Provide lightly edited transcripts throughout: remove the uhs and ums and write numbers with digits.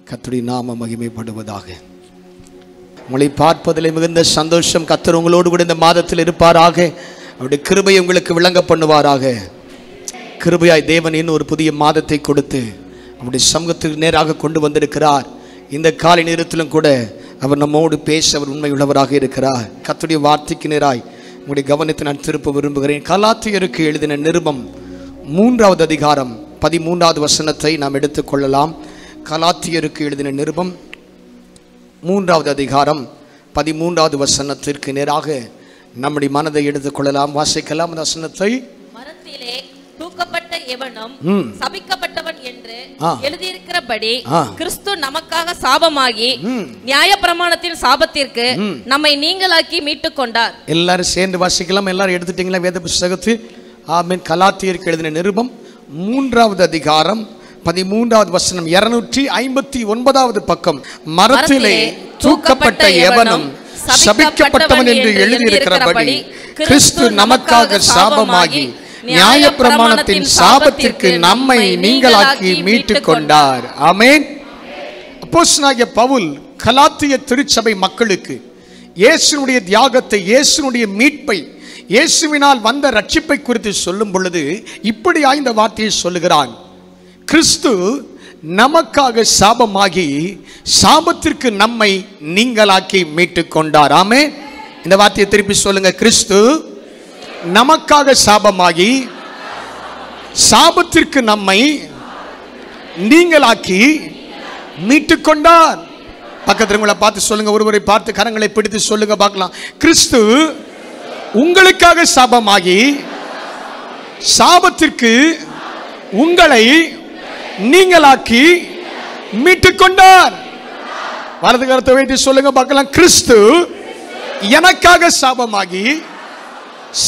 கர்த்தருடைய நாமம் மகிமைப்படுவதாக. உங்களை பார்ப்பதிலே மிகுந்த சந்தோஷம். கர்த்தர் உங்களோடு கூட இந்த மாதத்தில் இருப்பாராக. அவருடைய கிருபை உங்களுக்கு விளங்க பண்ணுவாராக. கிருபையாய் தேவன் இன்னும் ஒரு புதிய மாதத்தை கொடுத்து அவருடைய சமூகத்துக்கு நேராக கொண்டு வந்திருக்கிறார். இந்த காலை நேரத்திலும் கூட அவர் நம்மோடு பேச அவர் உண்மை உள்ளவராக இருக்கிறார். கர்த்தருடைய வார்த்தைக்கு நேராய் உங்களுடைய கவனத்தை நான் திருப்ப விரும்புகிறேன். கலாத்தியருக்கு எழுதின நிருபம் 3வது அதிகாரம் 13வது வசனத்தை நாம் எடுத்துக்கொள்ளலாம். கலாத்தியருக்கு எழுதின நிருபம் 3வது அதிகாரம் 13வது வசனத்திற்கு நேராக நம்முடைய மனதை எடுத்துக்கொள்ளலாம். வாசிக்கலாம் அந்த வசனத்தை. மரத்திலே தூக்கப்பட்ட எவனும் சபிக்கப்பட்டவன் என்று எழுதியிருக்கிறபடி கிறிஸ்து நமக்காக சாபமாகி நியாயப்பிரமாணத்தின் சாபத்திற்கு நம்மை நீங்களாக்கி மீட்டுக் கொண்டார். எல்லாரும் சேர்ந்து வாசிக்கலாம். எல்லாரும் எடுத்துட்டீங்களா வேத புஸ்தகத்தில்? ஆமென். கலாத்தியருக்கு எழுதின நிருபம் 3வது அதிகாரம் 13வது வசனம் 259வது பக்கம். மரத்திலே தூக்கப்பட்ட எவனும் சபிக்கப்பட்டவன் என்று எழுதியிருக்கிறபடி கிறிஸ்து நமக்காக சாபமாகி நியாயப்பிரமாணத்தின் சாபத்திற்கு நம்மை நீங்களாக்கி மீட்டுக் கொண்டார். ஆமென். அப்போஸ்தலனாகிய பவுல் கலாத்திய திருச்சபை மக்களுக்கு இயேசுனுடைய தியாகத்தை, இயேசுனுடைய மீட்பை, இயேசுவினால் வந்த ரட்சிப்பை குறித்து சொல்லும் பொழுது இப்படி ஆய்ந்த வார்த்தையை சொல்லுகிறான். கிறிஸ்து நமக்காக சாபமாகி சாபத்திற்கு நம்மை நீங்களாக்கி மீட்டுக் கொண்டார். ஆமென். இந்த வார்த்தையை திருப்பி சொல்லுங்க. கிறிஸ்து நமக்காக சாபமாகி சாபத்திற்கு நம்மை நீங்களாக்கி மீட்டுக் கொண்டார். பக்கத்துல உங்களை பார்த்து சொல்லுங்க. ஒருவரை பார்த்து கரங்களை பிடித்து சொல்லுங்க பார்க்கலாம். கிறிஸ்து உங்களுக்காக சாபமாகி சாபத்திற்கு உங்களை நீங்களாக்கி மீட்டுக் கொண்டார். வலது கரத்தை வைத்து சொல்லுங்க பார்க்கலாம். கிறிஸ்து எனக்காக சாபமாகி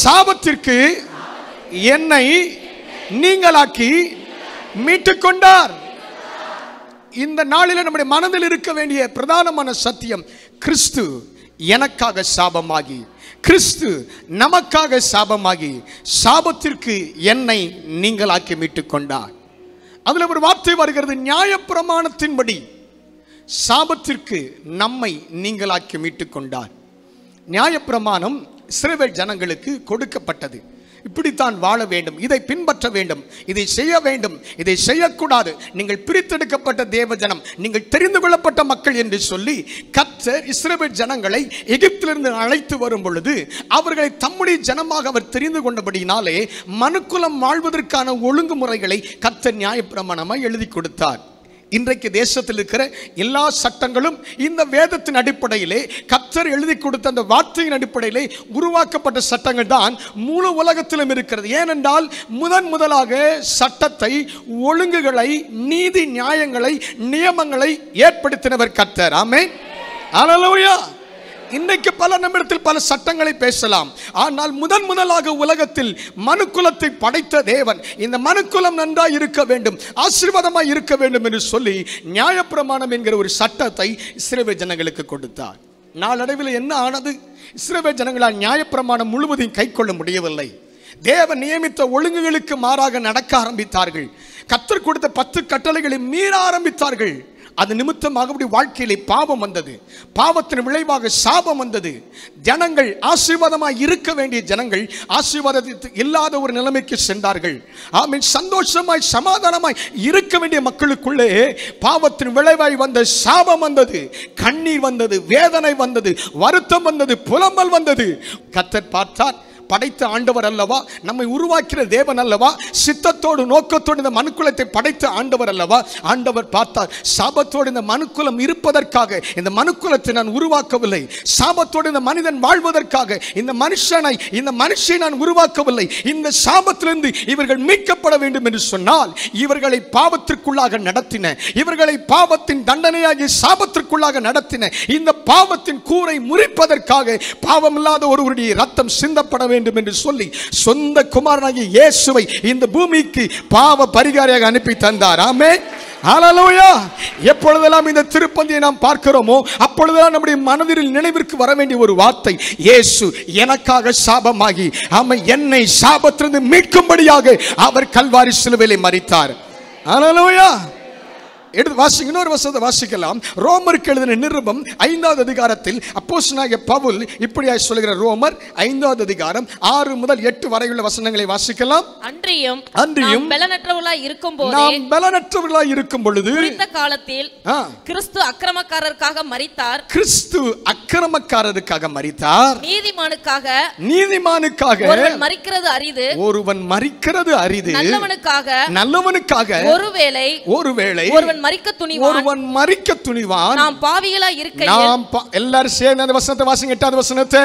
சாபத்திற்கு என்னை நீங்களாக்கி மீட்டுக் கொண்டார். இந்த நாளில் நம்முடைய மனதில் இருக்க வேண்டிய பிரதானமான சத்தியம், கிறிஸ்து எனக்காக சாபமாகி, கிறிஸ்து நமக்காக சாபமாகி சாபத்திற்கு என்னை நீங்களாக்கி மீட்டுக் கொண்டார். அதுல ஒரு வார்த்தை வருகிறது, நியாயப்பிரமாணத்தின்படி சாபத்திற்கு நம்மை நீங்களாக்கி மீட்டுக் கொண்டார். நியாயப்பிரமாணம் இஸ்ரவேல் ஜனங்களுக்கு கொடுக்கப்பட்டது. இப்படித்தான் வாழ வேண்டும், இதை பின்பற்ற வேண்டும், இதை செய்ய வேண்டும், இதை செய்யக்கூடாது, நீங்கள் பிரித்தெடுக்கப்பட்ட தேவஜனம், நீங்கள் தெரிந்து கொள்ளப்பட்ட மக்கள் என்று சொல்லி கர்த்தர் இஸ்ரவேல் ஜனங்களை எகிப்திலிருந்து அழைத்து வரும் பொழுது அவர்களை தம்முடைய ஜனமாக அவர் தெரிந்து கொண்டபடினாலே மனுக்குலம் வாழ்வதற்கான ஒழுங்குமுறைகளை கர்த்தர் நியாயப்பிரமாணமாய் எழுதி கொடுத்தார். இன்றைக்கு தேசத்தில் இருக்கிற எல்லா சட்டங்களும் இந்த வேதத்தின் அடிப்படையிலே, கர்த்தர் எழுதி கொடுத்த அந்த வார்த்தையின் அடிப்படையிலே உருவாக்கப்பட்ட சட்டங்கள் தான் முழு உலகத்திலும் இருக்கிறது. ஏனென்றால் முதலாக சட்டத்தை, ஒழுங்குகளை, நீதி நியாயங்களை, நியமங்களை ஏற்படுத்தினவர் கர்த்தர். ஆமென். ஹல்லேலூயா. இன்றைக்கு பல நம்மிடத்தில் பல சட்டங்களை பேசலாம். ஆனால் முதலாக உலகத்தில் மனுக்குலத்தை படைத்த தேவன் இந்த மனுக்குலம் நன்றாய் இருக்க வேண்டும், ஆசீர்வாதமாய் இருக்க வேண்டும் என்று சொல்லி நியாயப்பிரமாணம் என்கிற ஒரு சட்டத்தை இஸ்ரவேல் ஜனங்களுக்கு கொடுத்தார். நாளடைவில் என்ன ஆனது? இஸ்ரவேல் ஜனங்களால் நியாயப்பிரமாணம் முழுவதையும் கைக்கொள்ள முடியவில்லை. தேவன் நியமித்த ஒழுங்குகளுக்கு மாறாக நடக்க ஆரம்பித்தார்கள். கர்த்தர் கொடுத்த 10 கட்டளைகளை மீற ஆரம்பித்தார்கள். அது நிமித்தமாக வாழ்க்கையிலே பாவம் வந்தது. பாவத்தின் விளைவாக சாபம் வந்தது. ஜனங்கள் ஆசீர்வாதமாய் இருக்க வேண்டிய ஜனங்கள் ஆசீர்வாதத்தை இல்லாத ஒரு நிலைமைக்கு சென்றார்கள். ஆமென். சந்தோஷமாய் சமாதானமாய் இருக்க வேண்டிய மக்களுக்குள்ளே பாவத்தின் விளைவாய் வந்த சாபம் வந்தது, கண்ணீர் வந்தது, வேதனை வந்தது, வருத்தம் வந்தது, புலம்பல் வந்தது. கர்த்தர் பார்த்தார், படைத்த ஆண்டவர் அல்லவா, நம்மை உருவாக்கிற தேவன் அல்லவா, சித்தத்தோடு நோக்கத்தோடு இந்த மனுக்குலத்தை படைத்த ஆண்டவர் அல்லவா. ஆண்டவர் பார்த்தார், சாபத்தோடு இந்த மனுக்குலம் இருப்பதற்காக இந்த மனுக்குலத்தை நான் உருவாக்கவில்லை, சாபத்தோடு இந்த மனிதன் வாழ்வதற்காக இந்த மனுஷனை நான் உருவாக்கவில்லை. இந்த சாபத்திலிருந்து இவர்கள் மீட்கப்பட வேண்டும் என்று சொன்னால் இவர்களை பாவத்திற்குள்ளாக நடத்தின, இவர்களை பாவத்தின் தண்டனையாகிய சாபத்திற்குள்ளாக நடத்தின இந்த பாவத்தின் கூரை முறிப்பதற்காக பாவமில்லாத ஒருவருடைய ரத்தம் சிந்தப்பட வேண்டும் என்று சொல்லி சொந்த குமாரனாகிய இயேசுவை இந்த பூமிக்கு பாவ பரிகாரியாக அனுப்பி தந்தார். ஆமென். ஹல்லேலூயா. எப்பொழுதெல்லாம் இந்த திருப்பந்தியை நாம் பார்க்கிறோமோ அப்பொழுதெல்லாம் நம்முடைய மனதில் நினைவிற்கு வர வேண்டிய ஒரு வார்த்தை, இயேசு எனக்காக சாபமாகி என்னை சாபத்திலிருந்து மீட்கும்படியாக அவர் கல்வாரி சிலுவையிலே மரித்தார். ஹல்லேலூயா. எடுத்து வாசிங்க, இன்னொரு வசனத்தை வாசிக்கலாம். ரோமருக்கு எழுதின நிருபம் 5வது அதிகாரத்தில் அப்போஸ்தலனாகிய பவுல் இப்படியாய் சொல்லுகிற ரோமர் 5வது அதிகாரம் 6 முதல் 8 வரையுள்ள வசனங்களை வாசிக்கலாம். அன்றியும் பலனற்றவர்களாய் இருக்கும் பொழுது குறித்த காலத்தில் கிறிஸ்து அக்கிரமக்காரருக்காக மரித்தார். கிறிஸ்து அக்கிரமக்காரருக்காக மரித்தார். நீதிமானுக்காக ஒருவன் மரிக்கிறது அரிது. நல்லவனுக்காக ஒருவேளை ஒருவன் மரிக்க துணிவான். நாம் பாவிகளாய் இருக்கையில் எல்லாரும் சேர்ந்து அந்த வசனத்தை வாசிங்க. 8வது வசனத்தை,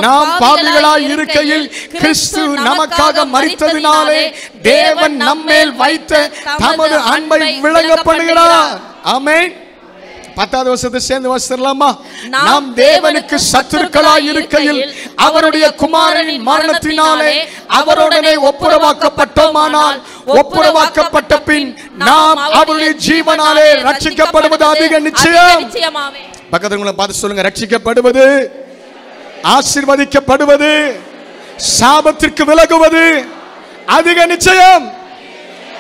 நாம் பாவிகளாய் இருக்கையில் கிறிஸ்து நமக்காக மரித்ததினாலே தேவன் நம்மேல் வைத்த தமது அன்பை விளங்க பண்ணுகிறார். ஆமென். 10வது வசனத்தை சேர்ந்து வாசிக்கலாமா? நாம் தேவனுக்கு சத்துருக்களாய் இருக்கையில் அவருடைய குமாரனின் மரணத்தினாலே அவருடனே ஒப்புரவாக்கப்பட்டோமானால் ஒப்புரவாக்கப்பட்ட பின் நாம் அவருடைய ஜீவனாலே ரட்சிக்கப்படுவது அதிக நிச்சயம். பக்கத்துல பார்த்து சொல்லுங்க, ரட்சிக்கப்படுவது, ஆசீர்வதிக்கப்படுவது, சாபத்திற்கு விலகுவது அதிக நிச்சயம்.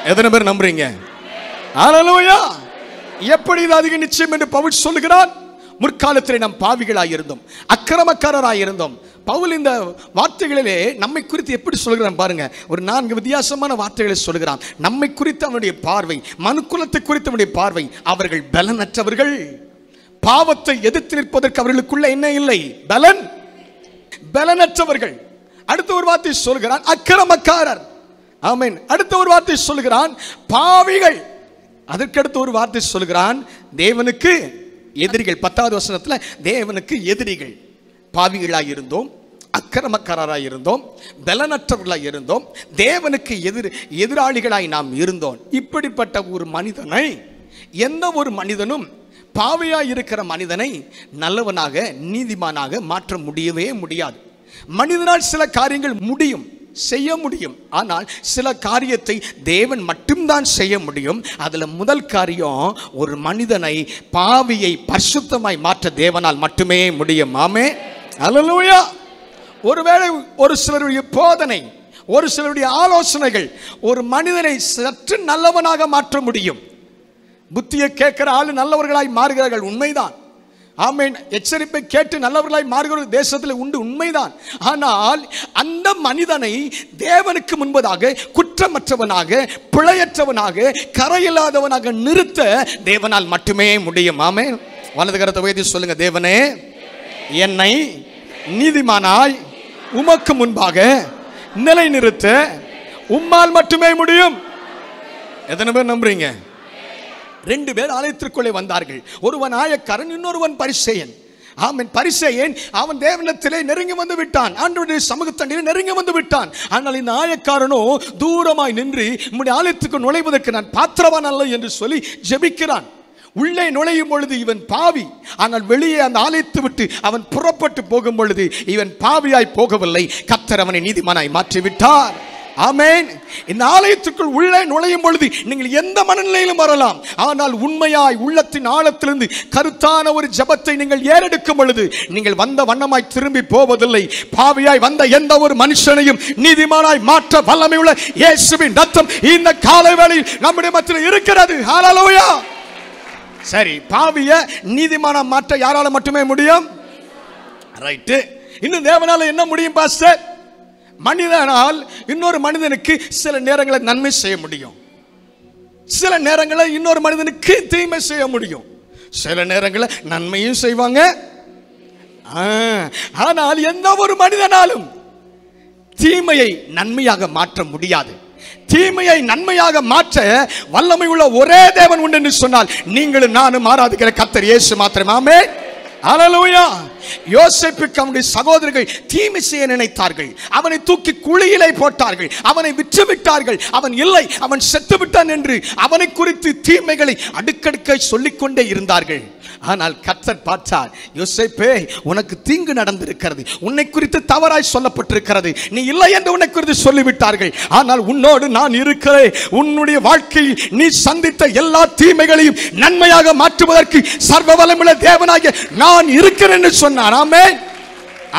எத்தனை பேர் நம்புறீங்க? ஹல்லேலூயா. எப்படி இது அதிக நிச்சயம் என்று பவுல் சொல்லுகிறார்? முற்காலத்தில் நாம் பாவிகளாய் இருந்தோம், அக்கிரமக்காரராய் இருந்தோம். பவுல் இந்த வார்த்தைகளிலே நம்மை குறித்து எப்படி சொல்கிறான் பாருங்க. ஒரு 4 வித்தியாசமான வார்த்தைகளை சொல்கிறான். நம்மை குறித்து அவனுடைய பார்வை, மனுக்குலத்தை குறித்து அவனுடைய பார்வை. அவர்கள் பலனற்றவர்கள், பாவத்தை எதிர்த்து நிற்பதற்கு அவர்களுக்குள்ள என்ன இல்லை? பலனற்றவர்கள். அடுத்த ஒரு வார்த்தை சொல்கிறான், அக்கிரமக்காரர். ஆமென். அடுத்த ஒரு வார்த்தை சொல்கிறான், பாவிகள். அதற்கடுத்து ஒரு வார்த்தை சொல்கிறான், தேவனுக்கு எதிரிகள். 10வது வசனத்தில் தேவனுக்கு எதிரிகள். பாவிகளாய் இருந்தோம், அக்கிரமக்காரராய் இருந்தோம், பலனற்றவர்களாய் இருந்தோம், தேவனுக்கு எதிராளிகளாய் நாம் இருந்தோம். இப்படிப்பட்ட ஒரு மனிதனை எந்த ஒரு மனிதனும், பாவியாய் இருக்கிற மனிதனை நல்லவனாக நீதிமானாக மாற்ற முடியவே முடியாது. மனிதனால் சில காரியங்கள் முடியும், செய்ய முடியும். ஆனால் சில காரியத்தை தேவன் மட்டும்தான் செய்ய முடியும். அதுல முதல் காரியம், ஒரு மனிதனை, பாவியை பரிசுத்தமாய் மாற்ற தேவனால் மட்டுமே முடியும். ஆமென். ஹல்லேலூயா. ஒருவேளை ஒரு சிலருடைய போதனை, ஒரு சிலருடைய ஆலோசனைகள் ஒரு மனிதனை சற்று நல்லவனாக மாற்ற முடியும். புத்தியை கேட்கிற ஆளு நல்லவர்களாய் மாறுகிறார்கள், உண்மைதான். ஆமென். எச்சரிப்பை கேட்டு நல்லவர்களாய் மாறுகிற தேசத்தில் உண்டு, உண்மைதான். ஆனால் அந்த மனிதனை தேவனுக்கு முன்பதாக குற்றமற்றவனாக, பிழையற்றவனாக, கரையில்லாதவனாக நிறுத்த தேவனால் மட்டுமே முடியும். ஆமென். வலது கரத்தை உயர்த்தி சொல்லுங்க, தேவனே என்னை நீதிமானாய் உமக்கு முன்பாக நிலைநிறுத்த உம்மால் மட்டுமே முடியும். எத்தனை பேர் நம்புறீங்க? 2 பேர் ஆலயத்திற்குள்ளே வந்தார்கள். ஒருவன் ஆயக்காரன், இன்னொருவன் பரிசேயன். ஆமென். பரிசேயன் அவன் தேவனிடத்திலே நெருங்கி வந்து விட்டான், ஆண்டவருடைய சமூகத்தண்டையிலே நெருங்கி வந்து விட்டான். ஆனால் இந்த ஆயக்காரனோ தூரமாய் நின்று உம்முடைய ஆலயத்துக்கு நுழைவதற்கு நான் பாத்திரவான் அல்ல என்று சொல்லி ஜெபிக்கிறான். உள்ளே நுழையும் பொழுது இவன் பாவி, ஆனால் வெளியே அந்த ஆலயத்தை விட்டு அவன் புறப்பட்டு போகும் பொழுது இவன் பாவியாய் போகவில்லை, கர்த்தர் அவனை நீதிமானாய் மாற்றிவிட்டார். ஆமென். இந்த ஆலயத்துக்குள் உள்ளே நுழையும் பொழுது நீங்கள் எந்த மனநிலையிலும் வரலாம். ஆனால் உண்மையாய் உள்ளத்தின் ஆழத்திலிருந்து கருத்தான ஒரு ஜெபத்தை நீங்கள் ஏறெடுக்கும் பொழுது நீங்கள் வந்த வண்ணமாய் திரும்பி போவதில்லை. பாவியாய் வந்த எந்த ஒரு மனுஷனையும் நீதிமானாய் மாற்ற வல்லமை உள்ள இயேசுவின் ரத்தம் இந்த காலை வேளையில் நம்முடைய மத்தியில் இருக்கிறது. ஹல்லேலூயா. சரி, பாவிய நீதிமானா மாற்ற யாரால மட்டுமே முடியும்? ரைட். இன்னும் தேவனால என்ன முடியும் பாஸ்டர்? மனிதனால் இன்னொரு மனிதனுக்கு சில நேரங்களில் நன்மை செய்ய முடியும், சில நேரங்களில் இன்னொரு மனிதனுக்கு தீமை செய்ய முடியும், சில நேரங்களில் நன்மையும் செய்வாங்க. ஆனால் எந்த ஒரு மனிதனாலும் தீமையை நன்மையாக மாற்ற முடியாது. தீமையை நன்மையாக மாற்ற வல்லமை உள்ள ஒரே தேவன் உண்டு என்று சொன்னால் நீங்களும் நானும் ஆராதிக்கிற கர்த்தர் இயேசு மாத்திரமே. ஆமென். ஹல்லேலூயா. யோசேப்புக்கு அவனுடைய சகோதரர்கள் தீமை செய்ய நினைத்தார்கள், அவனை தூக்கி குழியிலே போட்டார்கள், அவனை விற்று விட்டார்கள். அவன் இல்லை, அவன் செத்து விட்டான் என்று அவனை குறித்து தீமைகளை அடுக்கடுக்க சொல்லிக்கொண்டே இருந்தார்கள். ஆனால் கர்த்தர் பார்த்தார், யோசேப்பே உனக்கு தீங்கு நடந்திருக்கிறது, உன்னை குறித்து தவறாய் சொல்லப்பட்டிருக்கிறது, நீ இல்லை என்று உன்னை குறித்து சொல்லிவிட்டார்கள். ஆனால் உன்னோடு நான் இருக்கிறேன், உன்னுடைய வாழ்க்கையில் நீ சந்தித்த எல்லா தீமைகளையும் நன்மையாக மாற்றுவதற்கு சர்வ வல்லமையுள்ள தேவனாகிய நான் இருக்கிறேன் என்று சொன்னார். ஆமென்.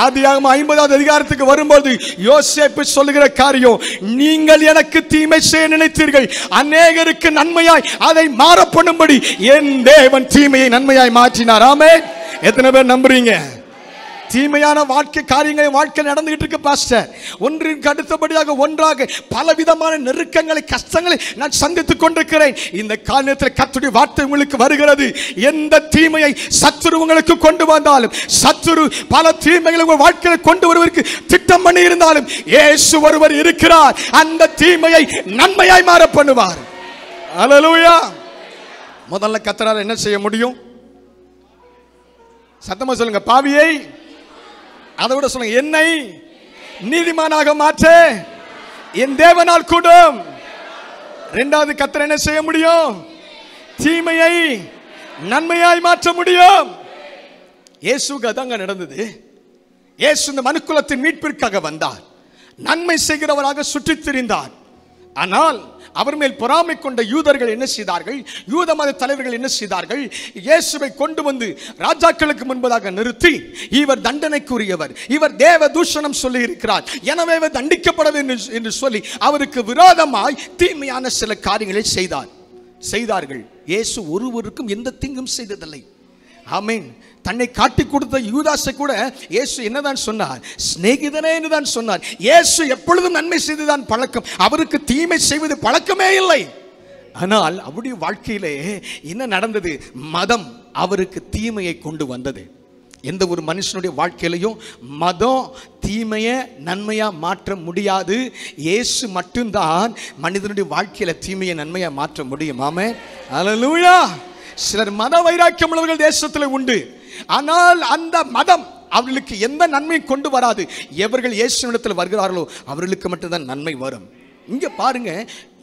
ஆதியாகமம் 50வது அதிகாரத்துக்கு வரும்போது யோசேப்பு சொல்லுகிற காரியம், நீங்கள் எனக்கு தீமை செய்ய நினைத்தீர்கள், அநேகருக்கு நன்மையாய் அதை மாற பண்ணும்படி என் தேவன் தீமையை நன்மையாய் மாற்றினார். ஆமென். எத்தனை பேர் நம்புறீங்க? தீமையான வாழ்க்கை காரியங்கள் வாழ்க்கை நடந்துகிட்டு இருக்கு பாஸ்டர். ஒன்றிற்கு அடுத்தபடியாக ஒன்றாக பலவிதமான நெருக்கங்களை, கஷ்டங்களை நான் சந்தித்துக் கொண்டிருக்கிறேன். இந்த காலத்தில் கர்த்தருடைய வார்த்தை உங்களுக்கு வருகிறது. எந்த தீமையை சத்துரு உங்களுக்கு கொண்டு வந்தாலும், சத்துரு பல தீமைகளை உங்கள் வாழ்க்கையில் கொண்டு வருவதற்கு திட்டம் பண்ணி இருந்தாலும், இயேசு ஒருவர் இருக்கிறார், அந்த தீமையை நன்மையாய் மாற பண்ணுவார். அல்லேலூயா. முதல்ல கர்த்தரால் என்ன செய்ய முடியும்? சத்தமா சொல்லுங்க. பாவியை, அதை விட சொல்லுங்க, என்னை நீதிமானாக மாற்ற என் தேவனால் கூடும். இரண்டாவது, கர்த்தர் என்ன செய்ய முடியும்? தீமையை நன்மையாய் மாற்ற முடியும். இயேசுக்கு அதாங்க நடந்தது. இயேசு இந்த மனுக்குலத்தின் மீட்பிற்காக வந்தார், நன்மை செய்கிறவராக சுற்றித் திரிந்தார். ஆனால் அவர் மேல் பொறாமை கொண்ட யூதர்கள் என்ன செய்தார்கள்? யூத மத தலைவர்கள் என்ன செய்தார்கள்? இயேசுவை கொண்டு வந்து ராஜாக்களுக்கு முன்பதாக நிறுத்தி, இவர் தண்டனைக்குரியவர், இவர் தேவ தூஷணம் சொல்லி இருக்கிறார், எனவே தண்டிக்கப்பட வேண்டும் என்று சொல்லி அவருக்கு விரோதமாய் தீமையான சில காரியங்களை செய்தார்கள். இயேசு ஒருவருக்கும் எந்த தீங்கும் செய்ததில்லை. ஆமென். தன்னை காட்டி கொடுத்த யூதாசை கூட இயேசு என்னதான் சொன்னார்? சிநேகிதனே என்றுதான் சொன்னார். இயேசு எப்பொழுதும் நன்மை செய்துதான் பழக்கம், அவருக்கு தீமை செய்வது பழக்கமே இல்லை. ஆனால் அவருடைய வாழ்க்கையிலே என்ன நடந்தது? மதம் அவருக்கு தீமையை கொண்டு வந்தது. எந்த ஒரு மனுஷனுடைய வாழ்க்கையிலையும் மதம் தீமையை நன்மையா மாற்ற முடியாது. இயேசு மட்டும்தான் மனிதனுடைய வாழ்க்கையில தீமையை நன்மையா மாற்ற முடியும். ஆமென். அல்லேலூயா. சிலர் மத வைராக்கியம் உள்ளவர்கள் தேசத்தில் உண்டு. ஆனால் அந்த மதம் அவர்களுக்கு எந்த நன்மையும் கொண்டு வராது. எவர்கள் இயேசுவிடத்தில் வருகிறார்களோ அவர்களுக்கு மட்டும்தான் நன்மை வரும். இங்க பாருங்க,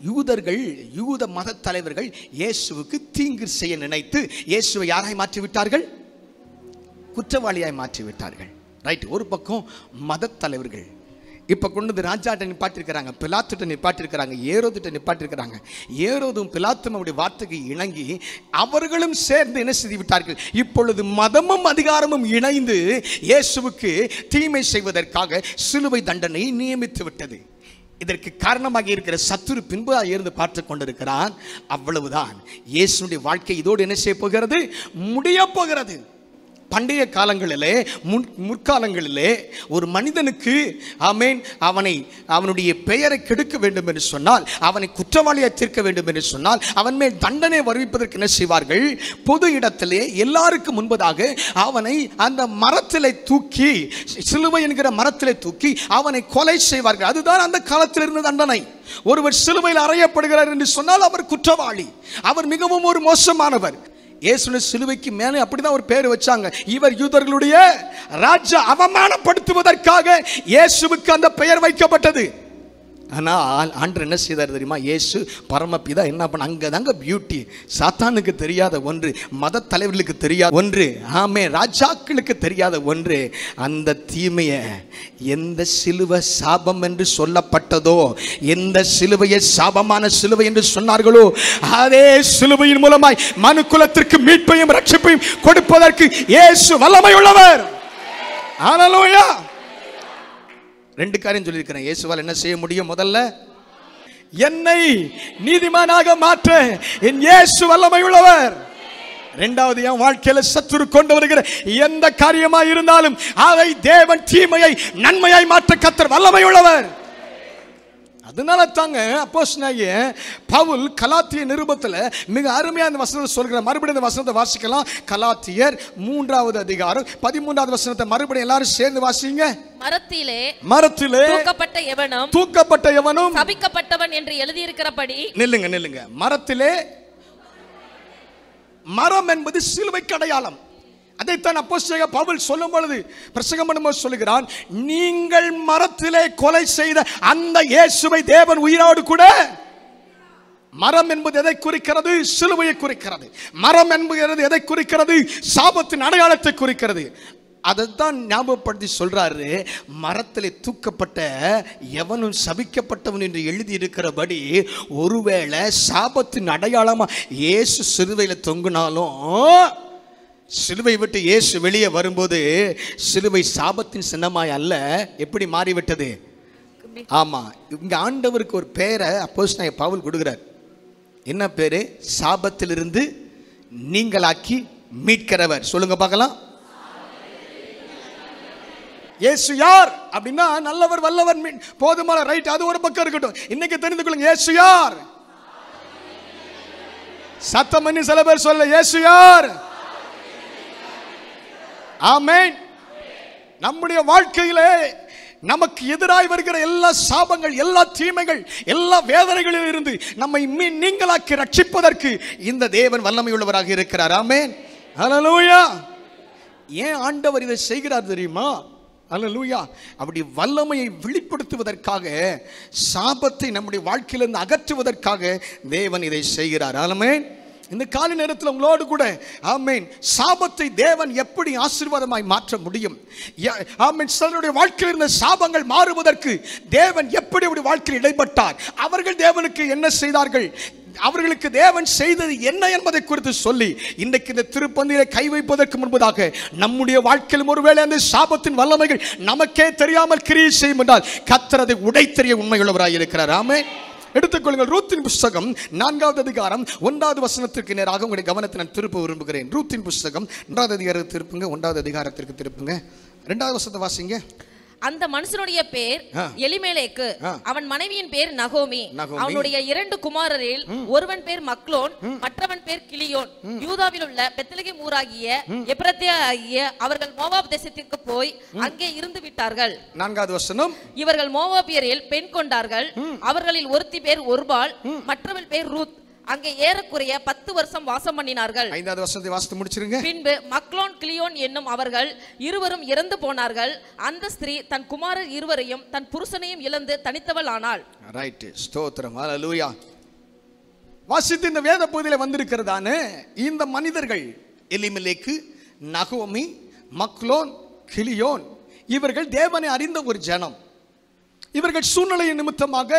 யூதர்கள், யூத மத தலைவர்கள் இயேசுவுக்கு தீங்கு செய்ய நினைத்து இயேசுவை யாராய் மாற்றி விட்டார்கள்? குற்றவாளியாய் மாற்றி விட்டார்கள். ரைட். ஒரு பக்கம் மத தலைவர்கள் இப்போ கொண்டு வந்து ராஜாட்ட நிப்பாட்டிருக்கிறாங்க, பிலாத்துட்ட நிப்பாட்டிருக்கிறாங்க, ஏரோதுட்ட நிப்பாட்டிருக்கிறாங்க. ஏரோதும் பிலாத்தும் அவருடைய வார்த்தைக்கு இணங்கி அவர்களும் சேர்ந்து என்ன செய்து விட்டார்கள்? இப்பொழுது மதமும் அதிகாரமும் இணைந்து இயேசுவுக்கு தீமை செய்வதற்காக சிலுவை தண்டனை நியமித்து விட்டது. இதற்கு காரணமாக இருக்கிற சத்துரு பின்பு இருந்து பார்த்து கொண்டிருக்கிறான். அவ்வளவுதான். இயேசுடைய வாழ்க்கை இதோடு என்ன செய்ய போகிறது? முடிய போகிறது. பண்டைய காலங்களிலே, முற்காலங்களிலே ஒரு மனிதனுக்கு ஆமென் அவனுடைய பெயரை கெடுக்க வேண்டும் என்று சொன்னால், அவனை குற்றவாளியை தீர்க்க வேண்டும் என்று சொன்னால், அவன் மேல் தண்டனை வருவிப்பதற்கு என்ன செய்வார்கள்? பொது இடத்திலே எல்லாருக்கும் முன்பதாக அவனை அந்த மரத்திலே தூக்கி, சிலுவை என்கிற மரத்திலே தூக்கி அவனை கொலை செய்வார்கள். அதுதான் அந்த காலத்தில் இருந்த தண்டனை. ஒருவர் சிலுவையில் அறையப்படுகிறார் என்று சொன்னால் அவர் குற்றவாளி, அவர் மிகவும் ஒரு மோசமானவர். இயேசுவின் சிலுவைக்கு மேலே அப்படிதான் ஒரு பேர் வச்சாங்க. இவர் யூதர்களுடைய ராஜா. அவமானப்படுத்துவதற்காக இயேசுவுக்கு அந்த பெயர் வைக்கப்பட்டது. ஆனால் ஆண்டவர் என்ன செய்தார் தெரியுமா? இயேசு பரமபிதா என்ன பண்ண, அங்கதாங்க பியூட்டி. சாத்தானுக்கு தெரியாத ஒன்று, மத தலைவர்களுக்கு தெரியாத ஒன்று, ராஜாக்களுக்கு தெரியாத ஒன்று, அந்த தீமையை எந்த சிலுவை சாபம் என்று சொல்லப்பட்டதோ, எந்த சிலுவையை சாபமான சிலுவை என்று சொன்னார்களோ, அதே சிலுவையின் மூலமாய் மனுக்குலத்திற்கு மீட்பையும் ரட்சிப்பையும் கொடுப்பதற்கு இயேசு வல்லமை உள்ளவர். ஹல்லேலூயா. ரெண்டு காரியம் சொல்லியிருக்கிறேன். இயேசுவால் என்ன செய்ய முடியும்? முதல்ல, என்னை நீதிமானாக மாற்ற என் இயேசு வல்லமை உள்ளவர். இரண்டாவது, என் வாழ்க்கையில சத்துரு கொண்டு வருகிற எந்த காரியமாய் இருந்தாலும் அதை தேவன் தீமையை நன்மையாய் மாற்ற கர்த்தர் வல்லமை உள்ளவர். அதனால தாங்க அப்போஸ்தலனாகிய பவுல் கலாத்திய நிருபத்தில் மிக அருமையான அந்த வசனத்தை சொல்கிறார். மறுபடியும் அந்த வசனத்தை வாசிக்கலாம். கலாத்தியர் 3வது அதிகாரம் 13வது வசனத்தை மறுபடியும் எல்லாரும் சேர்ந்து வாசிங்க. மரத்திலே தூக்கப்பட்ட எவனும் சபிக்கப்பட்டவன் என்று எழுதியிருக்கிறபடி. நில்லுங்க. மரத்திலே, மரம் என்பது சிலுவைக்கு அடையாளம். அதைத்தான் அப்போஸ்தலனாகிய பவுல் சொல்லும் பொழுது, பிரசங்கம் பண்ணும்போது சொல்லுகிறான், நீங்கள் மரத்திலே கொலை செய்த அந்த இயேசுவை தேவன் உயிரோடு கூட. மரம் என்பது எதை குறிக்கிறது? சிலுவையை குறிக்கிறது. மரம் என்பது எதை குறிக்கிறது? சாபத்தின் அடையாளத்தை குறிக்கிறது. அதைத்தான் ஞாபகப்படுத்தி சொல்றாரு. மரத்திலே தூக்கப்பட்ட எவனும் சபிக்கப்பட்டவன் என்று எழுதி இருக்கிறபடி, ஒருவேளை சாபத்தின் அடையாளமா இயேசு சிலுவையில் தொங்கினாலும் சிலுவை விட்டு இயேசு வெளியே வரும்போது சிலுவை சாபத்தின் சின்னமாய் அல்ல, எப்படி மாறிவிட்டது? ஆமா, இங்க ஆண்டவருக்கு ஒரு பேரை அப்போஸ்தலனாகிய பவுல் கொடுக்கிறார். என்ன பேரு? சாபத்திலிருந்து நீங்களாக்கி மீட்கிறவர். சொல்லுங்க பார்க்கலாம். இயேசு யார் அப்படின்னா நல்லவர், வல்லவர், போதுமான, ரைட், அது ஒரு பக்கம் இருக்கட்டும். இன்னைக்கு தெரிந்து கொள்ளுங்க, இயேசு யார்? சத்தம் பண்ணி சில பேர் சொல்ல, இயேசு யார்? ஆமென். நம்முடைய வாழ்க்கையிலே நமக்கு எதிராய் வருகிற எல்லா சாபங்கள், எல்லா தீமைகள், எல்லா வேதனைகளில் இருந்து நம்மை நீங்களாக்கி ரட்சிப்பதற்கு இந்த தேவன் வல்லமை உள்ளவராக இருக்கிறார். ஆமென். ஹல்லேலூயா. ஏன் ஆண்டவர் இதை செய்கிறார் தெரியுமா? அல்லேலூயா. அப்படி வல்லமையை வெளிப்படுத்துவதற்காக, சாபத்தை நம்முடைய வாழ்க்கையிலிருந்து அகற்றுவதற்காக தேவன் இதை செய்கிறார். ஆமென். இந்த காலை நேரத்தில் உங்களோடு கூட ஆமென், சாபத்தை தேவன் எப்படி ஆசீர்வாதமாய் மாற்ற முடியும்? ஆமென். சிலருடைய வாழ்க்கையில் இருந்த சாபங்கள் மாறுவதற்கு தேவன் எப்படி ஒரு வாழ்க்கையில் இடைப்பட்டார்? அவர்கள் தேவனுக்கு என்ன செய்தார்கள்? அவர்களுக்கு தேவன் செய்தது என்ன என்பதை குறித்து சொல்லி இன்றைக்கு இந்த திருப்பந்தியிலே கை வைப்பதற்கு முன்பதாக நம்முடைய வாழ்க்கையில் ஒருவேளை அந்த சாபத்தின் வல்லமைகள் நமக்கே தெரியாமல் கிரியை செய்யும் என்றால் கர்த்தர் அதை உடைத்தெறிய உண்மையுள்ளவராய் இருக்கிறார். ஆமென். எடுத்துக்கொள்ளுங்கள், ரூத்தின் புஸ்தகம் 4வது அதிகாரம் 1வது வசனத்திற்கு நேராக உங்களுடைய கவனத்தை நான் திருப்ப விரும்புகிறேன். ரூத்தின் புஸ்தகம் 1வது அதிகாரத்தை திருப்புங்க, 1வது அதிகாரத்திற்கு திருப்புங்க, 2வது வசனத்தை வாசிங்க. அந்த மனுஷனுடைய பேர் எலிமெலேக்கு, அவன் மனைவியின் பேர் நகோமி. அவனுடைய 2 குமாரரில் ஒருவன் பேர் மக்லோன், மற்றவன் பேர் கிலியோன். யூதாவில் உள்ள பெத்லகேம் ஊராகிய எப்ரத்தே ஆகிய அவர்கள் மோவாப் தேசத்திற்கு போய் அங்கே இருந்து விட்டார்கள். 4வது வசனம். இவர்கள் மோவாபியரில் பெண் கொண்டார்கள். அவர்களில் ஒருத்தி பேர் ஒர்பால், மற்றவள் பேர் ரூத். அங்கே ஏறக்குறைய 10 வருஷம் வாசம் பண்ணினார்கள். 5வது வசனத்தை வாசித்து முடிச்சிருங்க. பின்பு மக்லோன் கிலியோன் என்னும் அவர்கள் இருவரும் இறந்து போனார்கள். அந்த ஸ்திரீ தன் குமாரர் இருவரையும் தன் புருஷனையும் இழந்து தனித்தவள் ஆனாள். ரைட், ஸ்தோத்திரம், ஹல்லேலூயா. வாசித்து இந்த வேத பகுதியில் வந்திருக்கிறதான இந்த மனிதர்கள் எலிமெலேக்கு, நகோமி, மக்லோன், கிலியோன், இவர்கள் தேவனை அறிந்த ஒரு ஜனம். இவர்கள் சூழ்நிலையின் நிமித்தமாக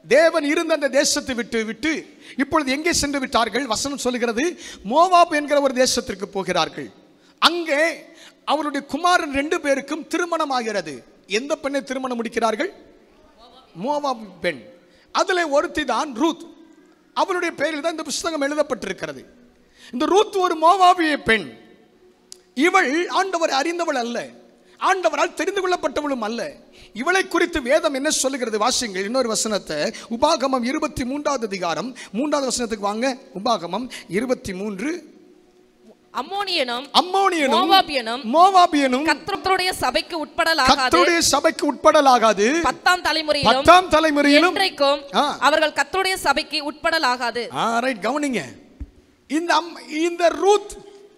தேவன் இருந்த அந்த தேசத்தை விட்டு இப்பொழுது எங்கே சென்று விட்டார்கள்? வசனம் சொல்லுகிறது, மோவாப் என்கிற ஒரு தேசத்திற்கு போகிறார்கள். அங்கே அவருடைய குமாரன் 2 பேருக்கும் திருமணம் ஆகிறது. எந்த பெண்ணை திருமணம் முடிக்கிறார்கள்? மோவாப் பெண். அதில் ஒருத்தி தான் ரூத். அவருடைய பெயரில் தான் இந்த புஸ்தகம் எழுதப்பட்டிருக்கிறது. இந்த ரூத் ஒரு மோவாபிய பெண். இவள் ஆண்டவரை அறிந்தவள் அல்ல, ஆண்டவரால் தெரிந்து கொள்ளப்பட்டவளும் அல்ல. இவளை குறித்து வேதம் என்ன சொல்லுகிறது? வாசிங்கள் இன்னொரு வசனத்தை. உபாகமம் 23வது அதிகாரம் 3வது வசனத்துக்கு வாங்க. உபாகமம் 23. அம்மோனியனும் மோவாபியனும் கர்த்தருடைய சபைக்கு உட்படலாகாது. 10ஆம் தலைமுறையிலும் என்றைக்கும் அவர்கள் கர்த்தருடைய சபைக்கு உட்படலாகாது. ரைட், கவனிங்க. இந்த ரூத்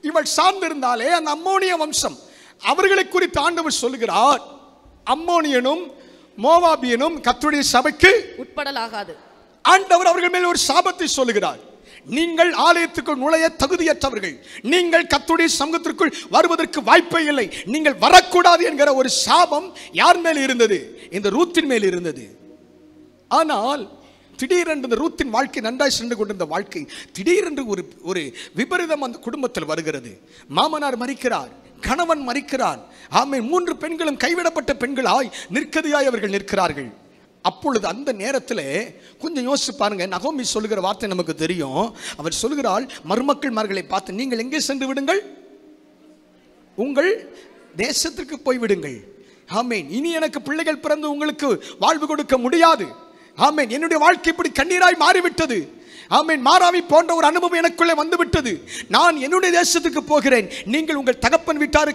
இவள் சார்ந்திருந்தாலே அந்த அம்மோனிய வம்சம், அவர்களை குறித்து ஆண்டவர் சொல்லுகிறார், அம்மோனியனும் மோவாபியனும் கர்த்தருடைய சபைக்கு உட்படலாகாது. ஆண்டவர் அவர்கள் மேல் ஒரு சாபத்தை சொல்லுகிறார். நீங்கள் ஆலயத்துக்குள் நுழைய தகுதியற்றவர்கள், நீங்கள் கர்த்தருடைய சமூகத்திற்குள் வருவதற்கு வாய்ப்பே இல்லை, நீங்கள் வரக்கூடாது என்கிற ஒரு சாபம் யார் மேல் இருந்தது? இந்த ரூத்தின் மேல் இருந்தது. ஆனால் திடீரென்று இந்த ரூத்தின் வாழ்க்கை நன்றாய் சென்று கொண்டிருந்த வாழ்க்கை திடீரென்று ஒரு விபரீதம் அந்த குடும்பத்தில் வருகிறது. மாமனார் மரிக்கிறார், கணவன் மரிக்கிறார். ஆமென். 3 பெண்களும் கைவிடப்பட்ட பெண்களாய் நிற்கதியாய் அவர்கள் நிற்கிறார்கள். அப்பொழுது அந்த நேரத்தில் கொஞ்சம் யோசிச்சு பாருங்க. நகோமி சொல்லுகிற வார்த்தை நமக்கு தெரியும். அவர் சொல்லுகிறாள், மருமக்கள்மார்களை பார்த்து, நீங்கள் எங்கே சென்று விடுங்கள்? உங்கள் தேசத்திற்கு போய்விடுங்கள். ஆமென். இனி எனக்கு பிள்ளைகள் பிறந்து உங்களுக்கு வாழ்வு கொடுக்க முடியாது. ஆமென். என்னுடைய வாழ்க்கை இப்படி கண்ணீராய் மாறிவிட்டது. ஆமென். மாறாவி போன்ற ஒரு அனுபவம் எனக்குள்ளே வந்துவிட்டது. நான் என்னுடைய தேசத்துக்கு போகிறேன், நீங்கள் உங்கள் தகப்பன் வீட்டார்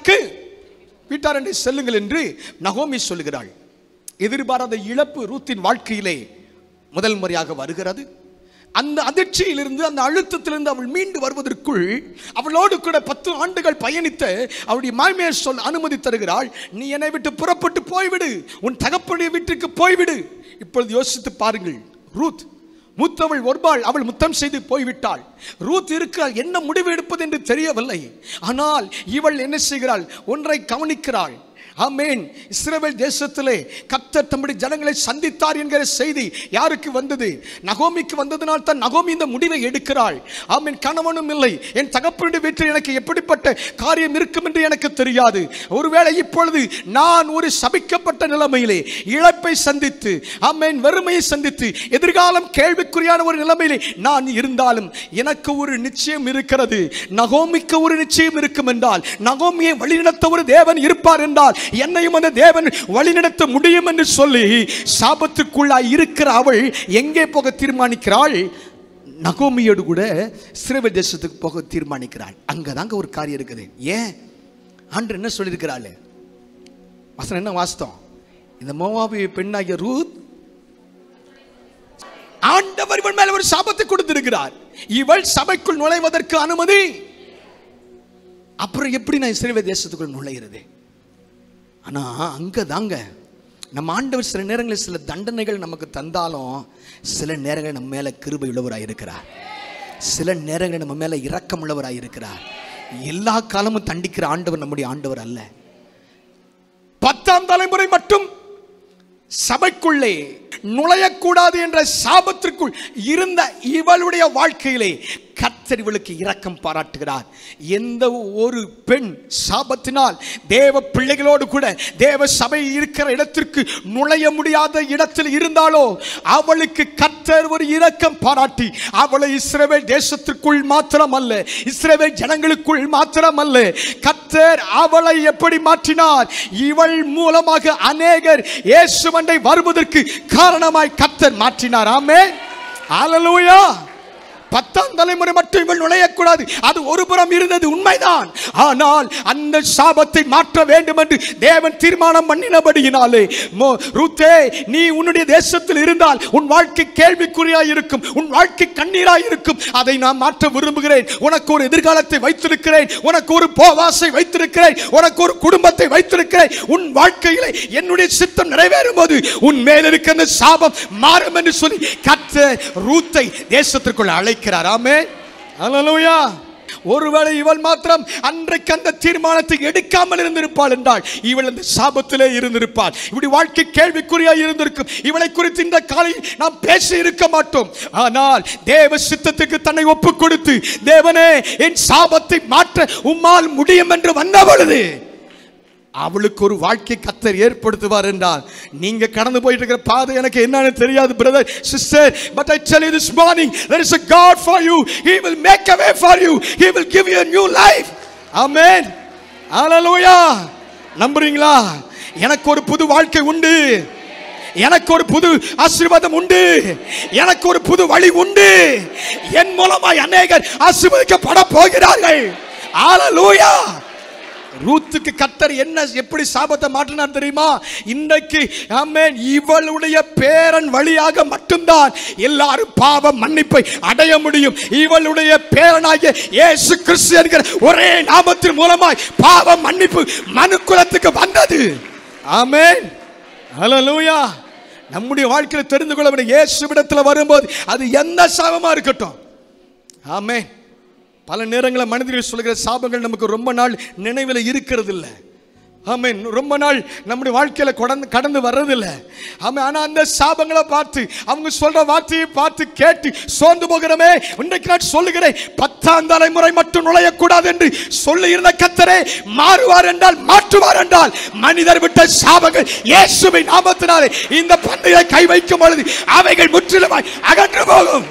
என்று செல்லுங்கள் என்று நகோமி சொல்லுகிறாள். எதிர்பாராத இழப்பு ரூத்தின் வாழ்க்கையிலே முதல் முறையாக வருகிறது. அந்த அதிர்ச்சியிலிருந்து, அந்த அழுத்தத்திலிருந்து அவள் மீண்டு வருவதற்குள் அவளோடு கூட 10 ஆண்டுகள் பயணித்த அவளுடைய மாமியார் சொல் அனுமதி தருகிறாள். நீ என்னை விட்டு புறப்பட்டு போய்விடு, உன் தகப்பனுடைய வீட்டுக்கு போய்விடு. இப்பொழுது யோசித்து பாருங்கள். ரூத் மூத்தவள் ஒர்பாள், அவள் முத்தம் செய்து போய்விட்டாள். ரூத் இருக்கிறாள், என்ன முடிவு எடுப்பது என்று தெரியவில்லை. ஆனால் இவள் என்ன செய்கிறாள்? ஒன்றை கவனிக்கிறாள். ஆமென். இஸ்ரவேல் தேசத்திலே கர்த்தர் தம்முடைய ஜனங்களை சந்தித்தார் என்கிற செய்தி யாருக்கு வந்தது? நகோமிக்கு வந்ததனால் தான் நகோமி இந்த முடிவை எடுக்கிறாள். ஆமென். கணவனும் இல்லை, என் தகப்பனுடைய வீட்டில் எனக்கு எப்படிப்பட்ட காரியம் இருக்கும் என்று எனக்கு தெரியாது. ஒருவேளை இப்பொழுது நான் ஒரு சபிக்கப்பட்ட நிலைமையிலே இழப்பை சந்தித்து, ஆமென், வறுமையை சந்தித்து, எதிர்காலம் கேள்விக்குறியான ஒரு நிலைமையிலே நான் இருந்தாலும் எனக்கு ஒரு நிச்சயம் இருக்கிறது. நகோமிக்கு ஒரு நிச்சயம் இருக்கும் என்றால், நகோமியை வழிநடத்த ஒரு தேவன் இருப்பார் என்றால், என்னையும் அந்த தேவன் வழிநடத்த முடியும் என்று சொல்லி சாபத்துக்குள்ளாய் இருக்கிற அவள் எங்கே போக தீர்மானிக்கிறாள்? நகோமியோடு கூட இஸ்ரவேல் தேசத்துக்கு போக தீர்மானிக்கிறாள். அங்கதாங்க ஒரு காரியம் இருக்குது. ஏன்? ஆண்டவர் என்ன சொல்லியிருக்கிறாள்? வசனம் என்ன வாஸ்தவம்? இந்த மோவாபிய பெண்ணாகிய ரூத், ஆண்டவர் இவள் மேல ஒரு சாபத்தை கொடுத்திருக்கிறார். இவள் சபைக்குள் நுழைவதற்கு அனுமதி. அப்புறம் எப்படி நான் இஸ்ரவேல் தேசத்துக்குள் நுழைகிறது? ஆனா அங்கதாங்க நம்ம ஆண்டவர் சில நேரங்களில் சில தண்டனைகள் நமக்கு தந்தாலும் சில நேரங்களில் நம்ம மேல கிருபை உள்ளவராய் இருக்கிறார். சில நேரங்களில் நம்ம மேல இரக்கம் உள்ளவராய் இருக்கிறார். எல்லா காலமும் தண்டிக்கிற ஆண்டவர் நம்முடைய ஆண்டவர் அல்ல. 10ஆம் தலைமுறை மட்டும் சபைக்குள்ளே நுழையக்கூடாது என்ற சாபத்திற்குள் இருந்த இவளுடைய வாழ்க்கையிலே கர்த்தர் இவளுக்கு இரக்கம் பாராட்டுகிறார். எந்த ஒரு பெண் சாபத்தினால் தேவ பிள்ளைகளோடு கூட தேவ சபை இருக்கிற இடத்திற்கு நுழைய முடியாத இடத்தில் இருந்தாலோ அவளுக்கு கர்த்தர் ஒரு இரக்கம் பாராட்டி அவளை இஸ்ரவேல் தேசத்திற்குள் மாத்திரமல்ல, இஸ்ரவேல் ஜனங்களுக்குள் மாத்திரமல்ல, கர்த்தர் அவளை எப்படி மாற்றினார்? இவள் மூலமாக அநேகர் இயேசுவண்டை வருவதற்கு காரணமாய் கர்த்தர் மாற்றினார். ஆமென். ஹல்லேலூயா. 10ஆம் தலைமுறை மட்டும் இவள் நுழையக்கூடாது, அது ஒரு புறம் இருந்தது, உண்மைதான். ஆனால் அந்த சாபத்தை மாற்ற வேண்டும் என்று தேவன் தீர்மானம் பண்ணினபடியினாலே, ரூத்தே, நீ உன்னுடைய தேசத்தில் இருந்தால் உன் வாழ்க்கை கேள்விக்குறியாய் இருக்கும், உன் வாழ்க்கை கண்ணீராய் இருக்கும். அதை நான் மாற்ற விரும்புகிறேன். உனக்கு ஒரு எதிர்காலத்தை வைத்திருக்கிறேன், உனக்கு ஒரு போவாசை வைத்திருக்கிறேன், உனக்கு ஒரு குடும்பத்தை வைத்திருக்கிறேன். உன் வாழ்க்கையிலே என்னுடைய சித்தம் நிறைவேறும் போது உன் மேல் இருக்க அந்த சாபம் மாறும் என்று சொல்லி கர்த்தர் ரூத்தை தேசத்திற்குள் அழைக்கிறார். ஆமென். ஹல்லேலூயா. ஒருவேளை இவள் மாத்திரம் அன்றைக்கு அந்த தீர்மானத்தை எடுக்காமல் இருந்திருப்பாள் என்றால் இவள் அந்த சாபத்திலே இருந்திருப்பாள். இப்படி வாழ்க்கை கேள்விக்குறியாய் இருந்திருக்கும். இவளை குறித்து இந்த காலையில் நாம் பேசி இருக்க மாட்டோம். ஆனால் தேவ சித்தத்துக்கு தன்னை ஒப்பு கொடுத்து, தேவனே என் சாபத்தை மாற்ற உம்மால் முடியும் என்று வந்த பொழுது அவளுக்கு ஒரு வாழ்க்கை கர்த்தர் ஏற்படுத்துவார் என்றால், நீங்க கடந்து போயிட்டு இருக்கிற பாதை எனக்கு என்னன்னு தெரியாது brother, sister, but I tell you this morning there is a God for you. He will make a way for you. He will give you a new life. Amen. Hallelujah. நம்புறீங்களா? எனக்கு ஒரு புது வாழ்க்கை உண்டு, எனக்கு ஒரு புது ஆசீர்வாதம் உண்டு, எனக்கு ஒரு புது வழி உண்டு. என் மூலமாய் அநேகர் ஆசீர்வதிக்கப்பட போகிறார்கள். ஹalleluya. ரூத்துக்கு கர்த்தர் என்ன எப்படி சாபத்தை மாற்றினார் தெரியுமா? இன்றைக்கு ஆமென், இவளுடைய பேரன் வழியாக மட்டும்தான் எல்லாரும் பாவ மன்னிப்பை அடைய முடியும். இவளுடைய பேரனாகிய இயேசு கிறிஸ்து என்கிற ஒரே நாமத்தின் மூலமாய் பாவ மன்னிப்பு மனுக்குலத்துக்கு வந்தது. ஆமென். ஹல்லேலூயா. நம்முடைய வாழ்க்கையில் தெரிந்து கொள்ள வேண்டும், இயேசுவிடத்தில் வரும்போது அது எந்த சாபமா இருக்கட்டும். ஆமென். பல நேரங்களில் மனிதர்கள் சொல்கிற சாபங்கள் நமக்கு ரொம்ப நாள் நினைவில் இருக்கிறது இல்லை. ஆமென். ரொம்ப நாள் நம்முடைய வாழ்க்கையில கடந்து வர்றதில்லை. ஆமென். ஆனா அந்த சாபங்களை பார்த்து, அவங்க சொல்ற வார்த்தையை பார்த்து கேட்டு சோர்ந்து போகிறோமே. இன்றைக்கு நான் சொல்லுகிறேன், 10ஆம் தலைமுறை மட்டும் நுழையக்கூடாது என்று சொல்லி இருந்த கர்த்தரே மாறுவார் என்றால், மாற்றுவார் என்றால், மனிதர் விட்ட சாபங்கள் இயேசுவின் நாமத்தினாலே இந்த பந்தையை கை வைக்கும் பொழுது அவைகள் முற்றிலுமாய் அகன்று போகும்.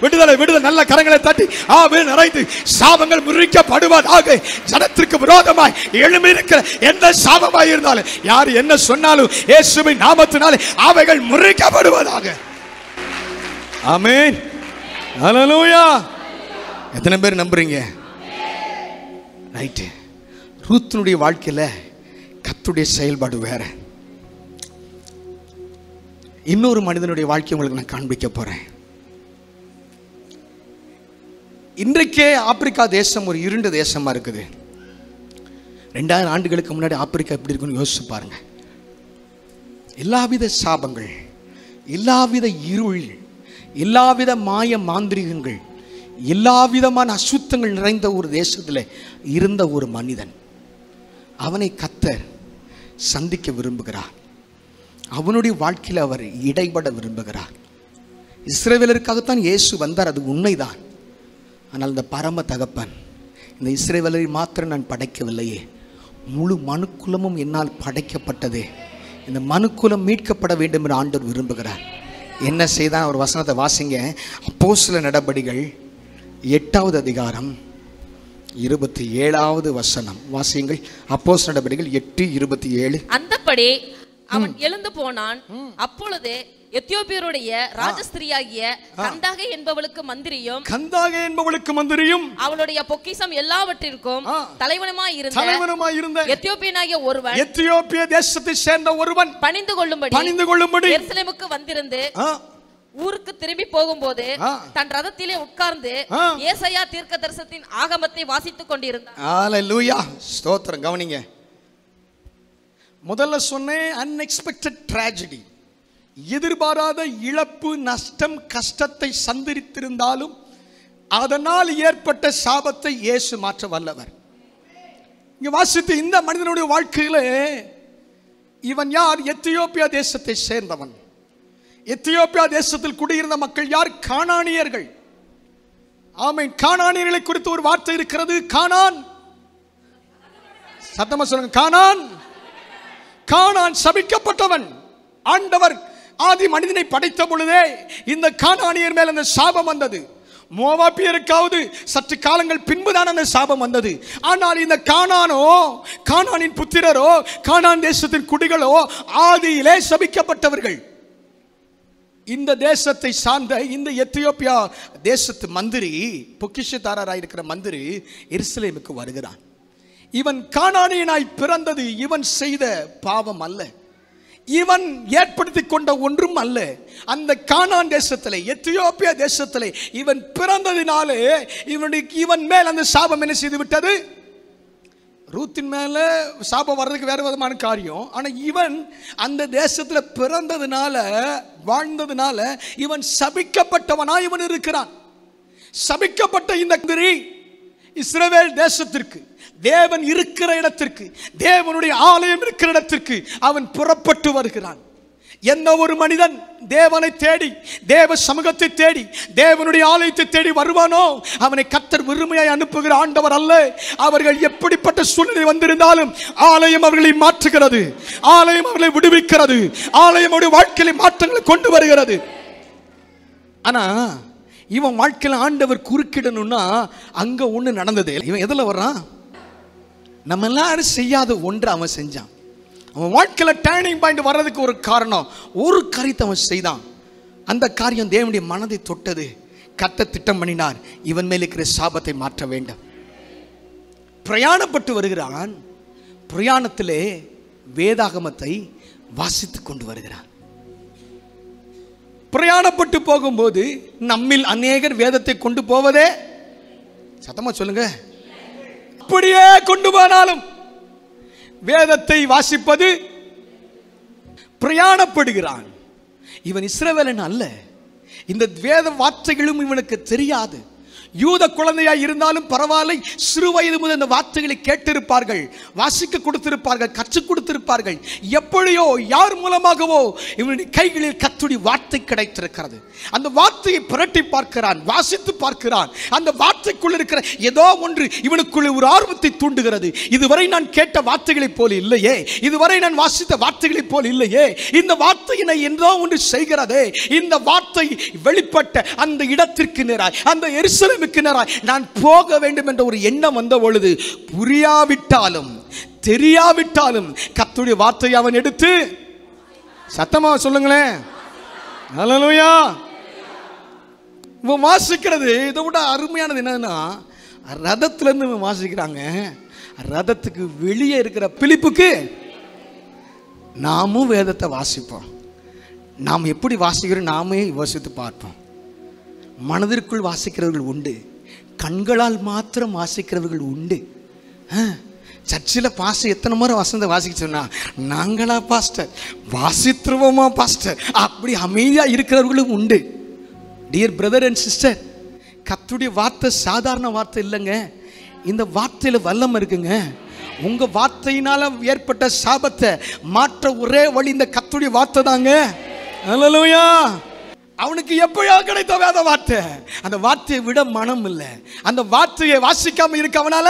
விடுதலை விடுதலை. நல்ல கரங்களை தட்டி ஆவியில் நிறைந்து சாபங்கள் முறிக்கப்படுவதாக. ஜனத்திற்கு விரோதமாய் எழும்பி இருக்கிற எந்த சாபமாய் இருந்தாலும், யார் என்ன சொன்னாலும் இயேசுவின் நாமத்தினாலே அவைகள் முறிக்கப்படுவதாக. ஆமென். ஹல்லேலூயா. எத்தனை பேர் நம்புறீங்க? ரைட். ரூத்தினுடைய வாழ்க்கையில கர்த்தருடைய செயல்பாடு வேற. இன்னொரு மனிதனுடைய வாழ்க்கை உங்களுக்கு நான் காண்பிக்க போறேன். இன்றைக்கே ஆப்பிரிக்கா தேசம் ஒரு இருண்ட தேசமா இருக்குது. 2000 ஆண்டுகளுக்கு முன்னாடி ஆப்பிரிக்கா எப்படி இருக்குன்னு யோசிச்சு பாருங்க. எல்லாவித சாபங்கள், எல்லாவித இருள், எல்லாவித மாய மாந்திரிகங்கள் எல்லா விதமான அசுத்தங்கள் நிறைந்த ஒரு தேசத்தில் இருந்த ஒரு மனிதன். அவனை கர்த்தர் சந்திக்க விரும்புகிறார். அவனுடைய வாழ்க்கையில் அவர் இடைபட விரும்புகிறார். இஸ்ரவேலருக்காகத்தான் இயேசு வந்தார், அது உண்மைதான். ஆனால் இந்த பரம தகப்பன் இந்த இஸ்ரவேலரை மாத்திரம் நான் படைக்கவில்லையே, முழு மனுக்குலமும் என்னால் படைக்கப்பட்டதே, இந்த மனுக்குலம் மீட்கப்பட வேண்டும் என்று ஆண்டவர் விரும்புகிறார். என்ன செய்தான்? ஒரு வசனத்தை வாசிங்க. அப்போஸ்தலர் நடபடிகள் 8வது அதிகாரம் 27வது வசனம் வாசியுங்கள். அப்போஸ்தலர் நடபடிகள் 8:27. அந்தபடி அவன் எழுந்து போனான். அப்பொழுது எத்தியோப்பியருடைய ராஜஸ்திரியாகிய கந்தாகே என்பவளுக்கு மந்திரியும் அவளுடைய பொக்கிஷம் எல்லாவற்றிற்கும் தலைவனுமாய் இருந்த எத்தியோப்பியனாகிய ஒருவன், எத்தியோப்பிய தேசத்தை சேர்ந்த ஒருவன் பணிந்து கொள்ளும்படி எருசலேமுக்கு வந்திருந்து ஊருக்கு திரும்பி போகும்போது தன் ரதத்திலே உட்கார்ந்து ஏசாயா தீர்க்கதரிசனத்தின் ஆகமத்தை வாசித்துக் கொண்டிருந்தான். ஹல்லேலூயா, ஸ்தோத்திரம். கவனிங்க, முதல்ல சொன்னேன் அன்எக்ஸ்பெக்டட் ட்ராஜடி, எதிர்பாராத இழப்பு, நஷ்டம், கஷ்டத்தை சந்தித்திருந்தாலும் அதனால் ஏற்பட்ட சாபத்தை இயேசு மாற்ற வல்லவர். இங்க வாசித்து இந்த மனிதனுடைய வாழ்க்கையில இவன் யார்? எத்தியோப்பியா தேசத்தை சேர்ந்தவன். எத்தியோப்பியா தேசத்தில் குடியிருந்த மக்கள் யார்? கானானியர்கள். ஆமென். கானானியர்களை குறித்து ஒரு வார்த்தை இருக்கிறது, கானான். சத்தமா சொல்லுங்க, கானான். கானான் சபிக்கப்பட்டவன். ஆண்டவர் ஆதி மனிதனை படைத்த பொழுதே இந்த கானானியர் மேல் அந்த சாபம் வந்தது. மோவாபியருக்காவது சற்று காலங்கள் பின்புதான் அந்த சாபம் வந்தது. ஆனால் இந்த கானானோ, கானானின் புத்திரரோ, கானான் தேசத்தின் குடிகளோ ஆதியிலே சபிக்கப்பட்டவர்கள். இந்த தேசத்தை சார்ந்த இந்த எத்தியோப்பியா தேசத்து மந்திரி, பொக்கிஷதாரராய் இருக்கிற மந்திரி எருசலேமுக்கு வருகிறான். இவன் கானானியனாய் பிறந்தது இவன் செய்த பாவம் அல்ல, இவன் ஏற்படுத்தி கொண்ட ஒன்றும் அல்ல. அந்த கானான் தேசத்திலே, எத்தியோப்பியா தேசத்திலே இவன் பிறந்ததினாலே இவன் மேல் அந்த சாபம் என்ன செய்து விட்டது? ரூத்தின் மேல சாபம் வர்றதுக்கு வேற விதமான காரியம். ஆனா இவன் அந்த தேசத்துல பிறந்ததுனால, வாழ்ந்ததுனால இவன் சபிக்கப்பட்டவனா இவன் இருக்கிறான். சபிக்கப்பட்ட இந்த இஸ்ரவேல் தேசத்திற்கு, தேவன் இருக்கிற இடத்திற்கு, தேவனுடைய ஆலயம் இருக்கிற இடத்திற்கு அவன் புறப்பட்டு வருகிறான். எந்த ஒரு மனிதன் தேவனை தேடி, தேவ சமூகத்தை தேடி, தேவனுடைய ஆலயத்தை தேடி வருவானோ அவனை கர்த்தர் விரும்பியாய் அனுப்புகிற ஆண்டவர் அல்ல. அவர்கள் எப்படிப்பட்ட சூழ்நிலை வந்திருந்தாலும் ஆலயம் அவர்களை மாற்றுகிறது, ஆலயம் அவர்களை விடுவிக்கிறது, ஆலயம் அவருடைய வாழ்க்கையில மாற்றங்களை கொண்டு வருகிறது. ஆனா இவன் வாழ்க்கையில ஆண்டவர் குறுக்கிடணும்னா அங்க ஒண்ணு நடந்தது. இவன் எதுல வர்றான்? நம்ம எல்லாரும் செய்யாத ஒன்று அவன் செஞ்சான். அவன் வாழ்க்கையில டர்னிங் பாயிண்ட் வர்றதுக்கு ஒரு காரணம், ஒரு காரியத்தை அவன் செய்தான். அந்த காரியம் தேவனுடைய மனதை தொட்டது. கர்த்தர் திட்டம் பண்ணினார், இவன் மேல் இருக்கிற சாபத்தை மாற்ற வேண்டும். பிரயாணப்பட்டு வருகிறான். பிரயாணத்திலே வேதாகமத்தை வாசித்துக் கொண்டு வருகிறான். பிரயாணப்பட்டு போகும்போது நம்மில் அநேகர் வேதத்தை கொண்டு போவதே, சத்தமா சொல்லுங்க, அப்படியே கொண்டு போனாலும் வேதத்தை வாசிப்பது. பிரயாணப்படுகிறான். இவன் இஸ்ரவேலன் அல்ல, இந்த வேத வார்த்தைகளும் இவனுக்கு தெரியாது. யூத குழந்தையாய் இருந்தாலும் பரவாயில்லை, சிறு வயது முதல் இந்த வார்த்தைகளை கேட்டிருப்பார்கள், வாசிக்க கொடுத்திருப்பார்கள், கற்றுக் கொடுத்திருப்பார்கள். எப்படியோ யார் மூலமாகவோ இவனுடைய கைகளில் கர்த்தருடைய வார்த்தை கிடைத்திருக்கிறது. அந்த வார்த்தையை புரட்டி பார்க்கிறான், வாசித்து பார்க்கிறான். அந்த வார்த்தைக்குள் இருக்கிற ஏதோ ஒன்று இவனுக்குள்ள ஒரு ஆர்வத்தை தூண்டுகிறது. இதுவரை நான் கேட்ட வார்த்தைகளைப் போல இல்லையே, இதுவரை நான் வாசித்த வார்த்தைகளைப் போல இல்லையே, இந்த வார்த்தை என்னை ஏதோ ஒன்று செய்கிறதே. இந்த வார்த்தை வெளிப்பட்ட அந்த இடத்திற்கு நேராய், அந்த எருசலேமுக்கு நேராய் நான் போக வேண்டும் என்ற ஒரு எண்ணம் வந்த பொழுது, புரியாவிட்டாலும் தெரியாவிட்டாலும் கர்த்தருடைய வார்த்தையை அவன் எடுத்து, சத்தமா சொல்லுங்களேன், ஹல்லேலூயா. இவன் வாசிக்கிறது இதை விட அருமையானது என்னன்னா, ரதத்துல இருந்து இவன் வாசிக்கிறாங்க. ரதத்துக்கு வெளியே இருக்கிற பிலிப்புக்கு நாமும் வேதத்தை வாசிப்போம். நாம் எப்படி வாசிக்கிறோம் நாமே யோசித்து பார்ப்போம். மனதிற்குள் வாசிக்கிறவர்கள் உண்டு, கண்களால் மாத்திரம் வாசிக்கிறவர்கள் உண்டு. சர்ச்சில் பாஸ்டர் எத்தனை முறை வசந்த வாசிக்க சொன்னா, நாங்களா பாஸ்டர் வாசித்துருவோமா பாஸ்டர், அப்படி அமைதியாக இருக்கிறவர்களும் உண்டு. டியர் பிரதர் அண்ட் சிஸ்டர், கர்த்தருடைய வார்த்தை சாதாரண வார்த்தை இல்லைங்க. இந்த வார்த்தையில வல்லமை இருக்குங்க. உங்க வார்த்தையினால ஏற்பட்ட சாபத்தை மாற்ற ஒரே வழி இந்த கர்த்தருடைய வார்த்தை தாங்க. ஹல்லேலூயா. அவனுக்கு எப்பயா கிடைத்த வேத வார்த்தை, அந்த வார்த்தையை விட மனம் இல்லை. அந்த வார்த்தையை வாசிக்காம இருக்க அவனால.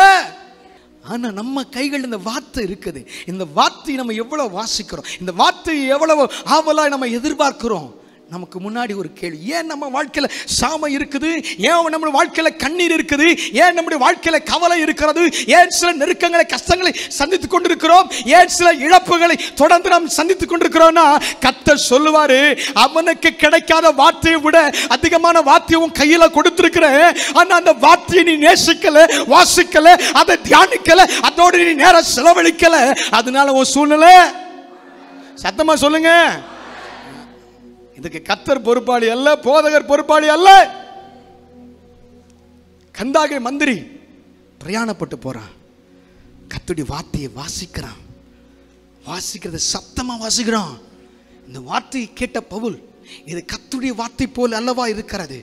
ஆனா நம்ம கைகள் இந்த வார்த்தை இருக்குது. இந்த வார்த்தையை நம்ம எவ்வளவு வாசிக்கிறோம், இந்த வார்த்தையை எவ்வளவு ஆவலா நம்ம எதிர்பார்க்கிறோம். நமக்கு முன்னாடி ஒரு கேள்வி, ஏன் நம்ம வாழ்க்கையில சாமம் இருக்குது, ஏன் நம்ம வாழ்க்கையில கண்ணீர் இருக்குது, ஏன் நம்முடைய வாழ்க்கையில கவலை இருக்கிறது, ஏன் சில நெருக்கங்களை கஷ்டங்களை சந்தித்துக் கொண்டிருக்கிறோம், ஏன் சில இழப்புகளை தொடர்ந்து நாம் சந்தித்துக் கொண்டிருக்கிறோம்னா கர்த்தர் சொல்லுவாரு, அவனுக்கு கிடைக்காத வார்த்தையை விட அதிகமான வார்த்தையை உன் கையில கொடுத்திருக்கிறேன். ஆனா அந்த வார்த்தையை நீ நேசிக்கல, வாசிக்கல, அதை தியானிக்கல, அதோடு நீ நேரம் செலவழிக்கல. அதனால உன் சூழ்நிலை. சத்தமா சொல்லுங்க. இதுக்கு கர்த்தர் பொறுப்பாளி அல்ல, போதகர் பொறுப்பாளி அல்ல. கந்தாகை மந்திரி பிரயாணப்பட்டு போறான், கர்த்தருடைய வார்த்தையை வாசிக்கிறான். வாசிக்கிறத சத்தமா வாசிக்கிறான். இந்த வார்த்தையை கேட்ட பவுல், இது கர்த்தருடைய வார்த்தை போல அல்லவா இருக்கிறது,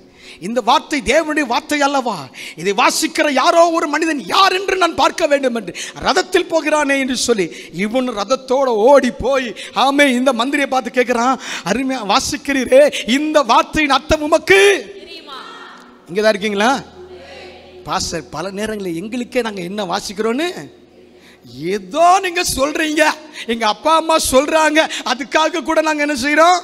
இந்த வார்த்தை தேவனுடைய வார்த்தை அல்லவா, இதை வாசிக்கிற யாரோ ஒரு மனிதன் யார் என்று நான் பார்க்க வேண்டும் என்று ரதத்தில் போகிறானே என்று சொல்லி இவன் ரதத்தோட ஓடி போய் ஆமே இந்த மந்திரியை பார்த்து கேட்கிறான், அருமையா வாசிக்கிறீரே, இந்த வார்த்தையின் அர்த்தம் உமக்கு தெரியுமா? இங்கதான் இருக்கீங்களா பாஸ்டர்? பல நேரங்களில் எங்களுக்கே நாங்க என்ன வாசிக்கிறோன்னு ஏதோ நீங்க சொல்றீங்க, எங்க அப்பா அம்மா சொல்றாங்க, அதுக்காக கூட நாங்க என்ன செய்யறோம்,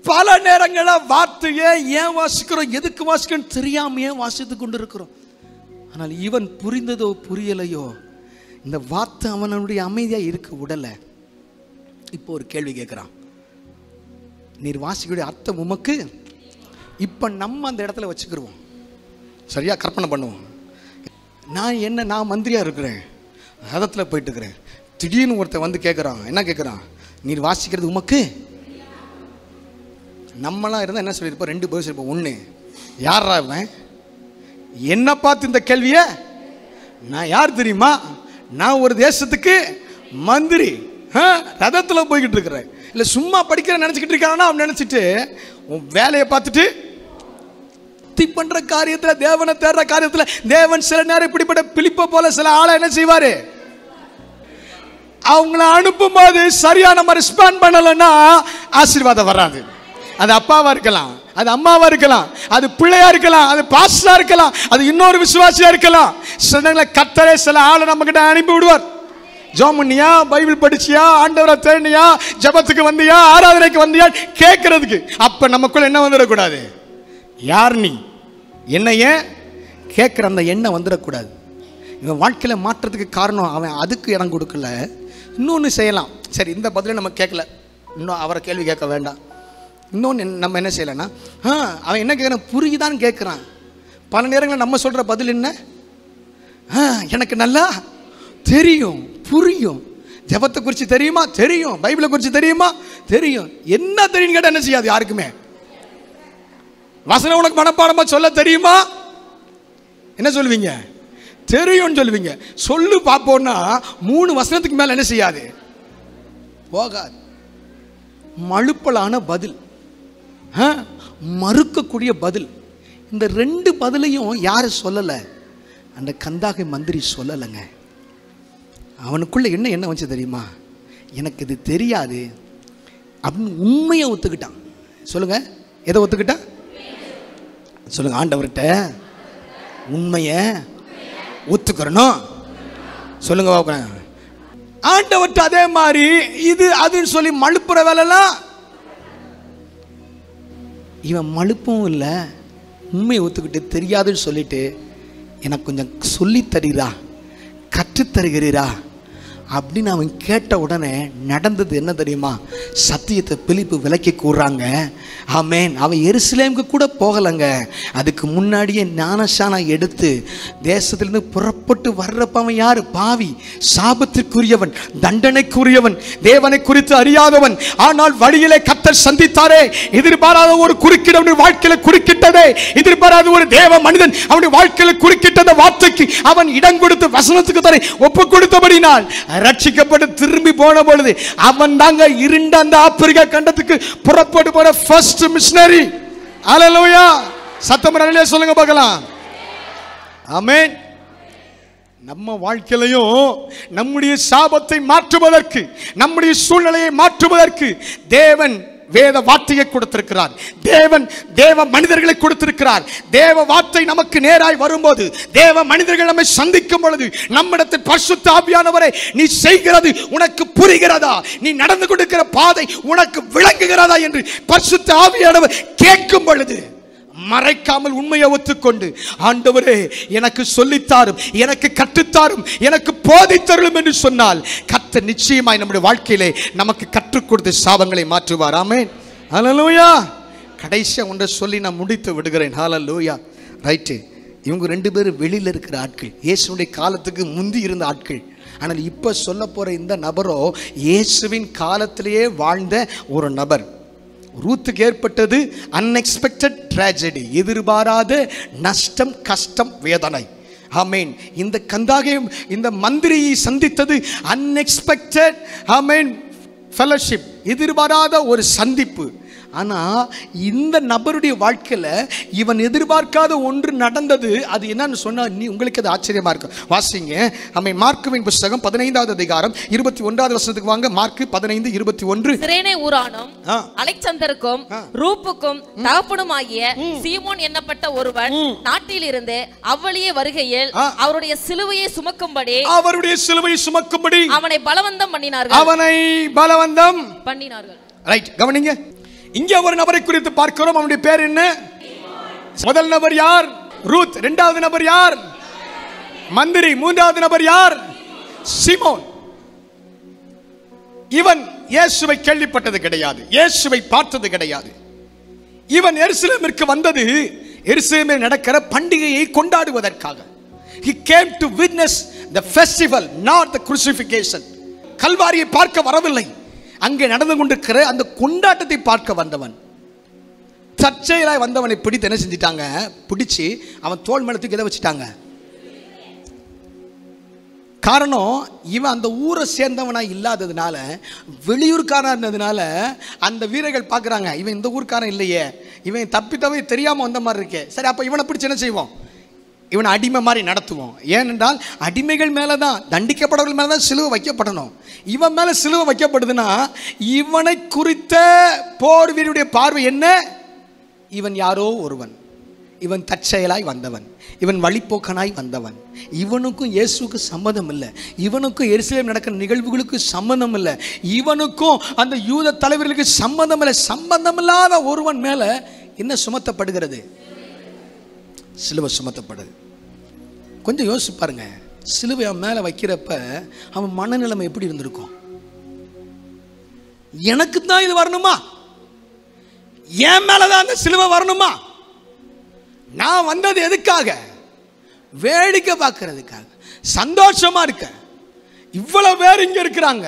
பல நேரங்களில் வார்த்தையை ஏன் வாசிக்கிறோம், எதுக்கு வாசிக்கிறோம் தெரியாமையே வாசித்து கொண்டு இருக்கிறோம். ஆனால் இவன் புரிந்ததோ புரியலையோ, இந்த வார்த்தை அவனுடைய அமைதியாக இருக்க விடல. இப்போ ஒரு கேள்வி கேட்குறான், நீர் வாசிக்கக்கூடிய அர்த்தம் உமக்கு. இப்போ நம்ம அந்த இடத்துல வச்சுக்கிடுவோம், சரியா கற்பனை பண்ணுவோம். நான் மந்திரியா இருக்கிறேன், ரதத்தில் போயிட்டு இருக்கிறேன், திடீர்னு ஒருத்தன் வந்து கேட்குறான், என்ன கேட்குறான், நீர் வாசிக்கிறது உமக்கு. நம்மளாம் இருந்தால் என்ன சொல்லியிருப்போம், ரெண்டு பேர் சொல்லியிருப்போம். ஒன்று, யாரா இவன் என்ன பார்த்து இந்த கேள்வியை, நான் யார் தெரியுமா, நான் ஒரு தேசத்துக்கு மந்திரி, ரதத்தில் போய்கிட்டு இருக்கிறேன், இல்லை சும்மா படிக்கிற நினச்சிக்கிட்டு இருக்கானா அவன் நினச்சிட்டு உன் வேலையை பார்த்துட்டு பண்ற காரியத்தில், தேவனை தேடுற காரியத்தில் தேவன் சில நேரம் இப்படிப்பட்ட பிலிப்பை போல சில ஆளை என்ன செய்வாரு, அவங்கள அனுப்பும் போது சரியா நம்ம ரெஸ்பாண்ட் பண்ணலைன்னா ஆசீர்வாதம் வராது. அது அப்பாவா இருக்கலாம், அது அம்மாவா இருக்கலாம், அது பிள்ளையா இருக்கலாம், அது பாஸ்டரா இருக்கலாம், அது இன்னொரு விசுவாசியா இருக்கலாம். சில கர்த்தரே சில ஆளை நம்ம கிட்ட அனுப்பி விடுவார். ஜெபம் பண்ணியா, பைபிள் படிச்சியா, ஆண்டவரை தேடினியா, ஜெபத்துக்கு வந்தியா, ஆராதனைக்கு வந்தியா கேட்கறதுக்கு. அப்ப நமக்குள்ள என்ன வந்துடக்கூடாது, யார் நீ, என்ன ஏன் கேட்கிற அந்த எண்ணம் வந்துடக்கூடாது. இவன் வாழ்க்கையில மாற்றத்துக்கு காரணம் அவன் அதுக்கு இடம் கொடுக்கல. இன்னொன்று செய்யலாம், சரி இந்த பதிலை நம்ம கேட்கல, இன்னும் அவரை கேள்வி கேட்க வேண்டாம். இன்னொன்று நம்ம என்ன செய்யலைன்னா, அவன் என்ன கேட்குறான் புரியுதான்னு கேட்குறான். பல நேரங்களில் நம்ம சொல்கிற பதில் என்ன, எனக்கு நல்லா தெரியும், புரியும், ஜெபத்தை குறித்து தெரியுமா, தெரியும், பைபிளை குறித்து தெரியுமா, தெரியும். என்ன தெரியும் கேட்டால் என்ன செய்யாது யாருக்குமே. வசனம் உனக்கு மனப்பாடமா சொல்ல தெரியுமா, என்ன சொல்லுவீங்க, தெரியும் சொல்லுவீங்க. சொல்லு பார்ப்போம்னா 3 வசனத்துக்கு மேலே என்ன செய்யாது, போகாது. மழுப்பலான பதில், மறுக்கக்கூடிய பதில். இந்த 2 பதிலையும் யாரு சொல்லலை, அந்த கந்தாகை மந்திரி சொல்லலைங்க. அவனுக்குள்ள என்ன வச்சு தெரியுமா, எனக்கு இது தெரியாது அப்படின்னு உண்மையை ஒத்துக்கிட்டான். சொல்லுங்க, எதை ஒத்துக்கிட்டான் சொல்லுங்க, ஆண்டவர்கிட்ட உண்மையை ஒத்துக்கிறணும் சொல்லுங்க. ஆண்டவர்கிட்ட அதே மாதிரி இது அதுன்னு சொல்லி மழுப்புற வேலைலாம் இவன் மழுப்பும் இல்லை, உண்மையை ஒத்துக்கிட்டு தெரியாதுன்னு சொல்லிட்டு எனக்கு கொஞ்சம் சொல்லி தருகிறா, கற்றுத்தருகிறீரா அப்படின்னு அவன் கேட்ட உடனே நடந்தது என்ன தெரியுமா, சத்தியத்தை பிலிப்பு விலக்கி கூறுறாங்க. ஆமேன். அவன் எருசலேமுக்கு கூட போகலைங்க, அதுக்கு முன்னாடியே ஞானஸ்நானம் எடுத்து தேசத்திலிருந்து புறப்பட்டு வர்றப்ப அவன் யாரு, பாவி, சாபத்திற்குரியவன், தண்டனைக்குரியவன், தேவனை குறித்து அறியாதவன். ஆனால் வழியிலே கர்த்தர் சந்தித்தாரே, எதிர்பாராத ஒரு குறுக்கிட அவனுடைய வாழ்க்கையில குறுக்கிட்டதே, எதிர்பாராத ஒரு தேவ மனிதன் அவனுடைய வாழ்க்கையில குறுக்கிட்ட வார்த்தைக்கு அவன் இடம் கொடுத்து வசனத்துக்கு தரை ஒப்பு கொடுத்தபடினால் ரட்சிக்கப்பட்டு திரும்பி போன பொழுது அவன் தாங்க இருண்ட அந்த ஆப்பிரிக்கா கண்டத்துக்கு புறப்பட்டு போன ஃபர்ஸ்ட் மிஷனரி. ஹல்லேலூயா. சத்தமரலே சொல்லுங்க பார்க்கலாம். ஆமென். நம்ம வாழ்க்கையிலையும் நம்முடைய சாபத்தை மாற்றுவதற்கு, நம்முடைய சூழ்நிலையை மாற்றுவதற்கு தேவன் வேத வார்த்தையை கொடுத்திருக்கிறார். தேவ மனிதர்களை கொடுத்திருக்கிறார். தேவ வார்த்தை நமக்கு நேராய் வரும்போது, தேவ மனிதர்கள் நம்மை சந்திக்கும் பொழுது, நம்மிடத்தில் பரிசுத்த ஆவியானவரே நீ செய்கிறது உனக்கு புரிகிறதா, நீ நடந்து கொண்டிருக்கிற பாதை உனக்கு விளங்குகிறதா என்று பரிசுத்த ஆவியானவர் கேட்கும் பொழுது மறைக்காமல் உண்மையை ஒத்துக்கொண்டு, ஆண்டவரே எனக்கு சொல்லித்தாரும், எனக்கு கற்றுத்தாரும், எனக்கு போதித்தருளும் என்று சொன்னால் கர்த்தர் நிச்சயமாய் நம்முடைய வாழ்க்கையிலே நமக்கு கற்றுக் கொடுத்து சாபங்களை மாற்றுவார். ஆமென். ஹல்லேலூயா. கடைசியா ஒன்றை சொல்லி நான் முடித்து விடுகிறேன். ஹல்லேலூயா. ரைட்டு. இவங்க 2 பேரும் வெளியில் இருக்கிற ஆட்கள், இயேசுடைய காலத்துக்கு முந்தி இருந்த ஆட்கள். ஆனால் இப்போ சொல்ல போற இந்த நபரோ இயேசுவின் காலத்திலேயே வாழ்ந்த ஒரு நபர். ரூத்துக்கு ஏற்பட்டது அன்எக்ஸ்பெக்டட் ட்ராஜடி, எதிர்பாராத நஷ்டம், கஷ்டம், வேதனை. ஆமென். இந்த கந்தாகையும் இந்த மந்திரியை சந்தித்தது அன்எக்ஸ்பெக்டட், ஆமென், ஃபெலோஷிப், எதிர்பாராத ஒரு சந்திப்பு. ஆனால் இந்த நபருடைய வாழ்க்கையில் இவன் எதிர்பார்க்காத ஒன்று நடந்தது. அது என்னன்னு சொன்னால் உங்களுக்கு அது ஆச்சரியமாக இருக்கும். வாசிங்க. ஆமென். மார்க்குவின் புத்தகம் 15வது அதிகாரம் 21வது வசனத்துக்கு வாங்க. மார்க்கு 15:21. சிரேனே ஊரானும் அலெக்சந்தருக்கும் ரூப்புக்கும் தகப்பனுமாகிய சீமோன் என்னப்பட்ட ஒருவன் நாட்டில் இருந்து அவ்வழியே வருகையில் அவருடைய சிலுவையை சுமக்கும்படி அவனை பலவந்தம் பண்ணினார்கள். ரைட். கவனிங்க. இங்கே ஒரு நபரை குறித்து பார்க்கிறோம். அவனுடைய பேர் என்ன? முதல் நபர் யார்? ரூத். இரண்டாவது நபர் யார்? மந்திரி. மூன்றாவது நபர் யார்? சீமோன். இவன் இயேசுவை கேள்விப்பட்டது கிடையாது, இயேசுவை பார்த்தது கிடையாது. இவன் எருசலேமிற்கு வந்தது எருசலேமில் நடக்கிற பண்டிகையை கொண்டாடுவதற்காக. He came to witness the festival, not the crucifixion. கல்வாரியை பார்க்க வரவில்லை, அங்கே நடந்து கொண்டிருக்கிற அந்த கொண்டாட்டத்தை பார்க்க வந்தவன். தற்செயலாய் வந்தவனை பிடித்து என்ன செஞ்சிட்டாங்க? பிடிச்சி அவன் தோள் மேல தூக்கி எதை வச்சுட்டாங்க? காரணம், இவன் அந்த ஊரை சேர்ந்தவனா இல்லாததுனால, வெளியூர்காரன் இருந்ததுனால அந்த வீரர்கள் பார்க்குறாங்க, இவன் இந்த ஊர்க்காரன் இல்லையே, இவன் தப்பி தெரியாமல் வந்த மாதிரி இருக்கே, சரி அப்போ இவனை பிடிச்சி என்ன செய்வோம்? இவனை அடிமை மாதிரி நடத்துவோம். ஏனென்றால் அடிமைகள் மேலே தான், தண்டிக்கப்படவர்கள் மேலே தான் சிலுவை வைக்கப்படணும். இவன் மேலே சிலுவை வைக்கப்படுதுன்னா இவனை குறித்த போர் வீரருடைய பார்வை என்ன? இவன் யாரோ ஒருவன், இவன் தற்செயலாய் வந்தவன், இவன் வழிப்போக்கனாய் வந்தவன், இவனுக்கும் இயேசுக்கு சம்மதம் இல்லை, இவனுக்கும் எருசலேம் நடக்கிற நிகழ்வுகளுக்கு சம்மதம் இல்லை, இவனுக்கும் அந்த யூத தலைவர்களுக்கு சம்மதம் இல்லை. சம்பந்தம் இல்லாத ஒருவன் மேலே என்ன சுமத்தப்படுகிறது? சிலுவை சுமத்தப்படுது. கொஞ்சம் யோசிச்சு பாருங்க. சிலுவை அவன் மேலே வைக்கிறப்ப அவன் மனநிலைமை எப்படி இருந்திருக்கும்? எனக்கு தான் இது வரணுமா? என் மேலதான் அந்த சிலுவை வரணுமா? நான் வந்தது எதுக்காக? வேடிக்கை பார்க்கறதுக்காக, சந்தோஷமா இருக்க. இவ்வளவு பேர் இங்க இருக்கிறாங்க,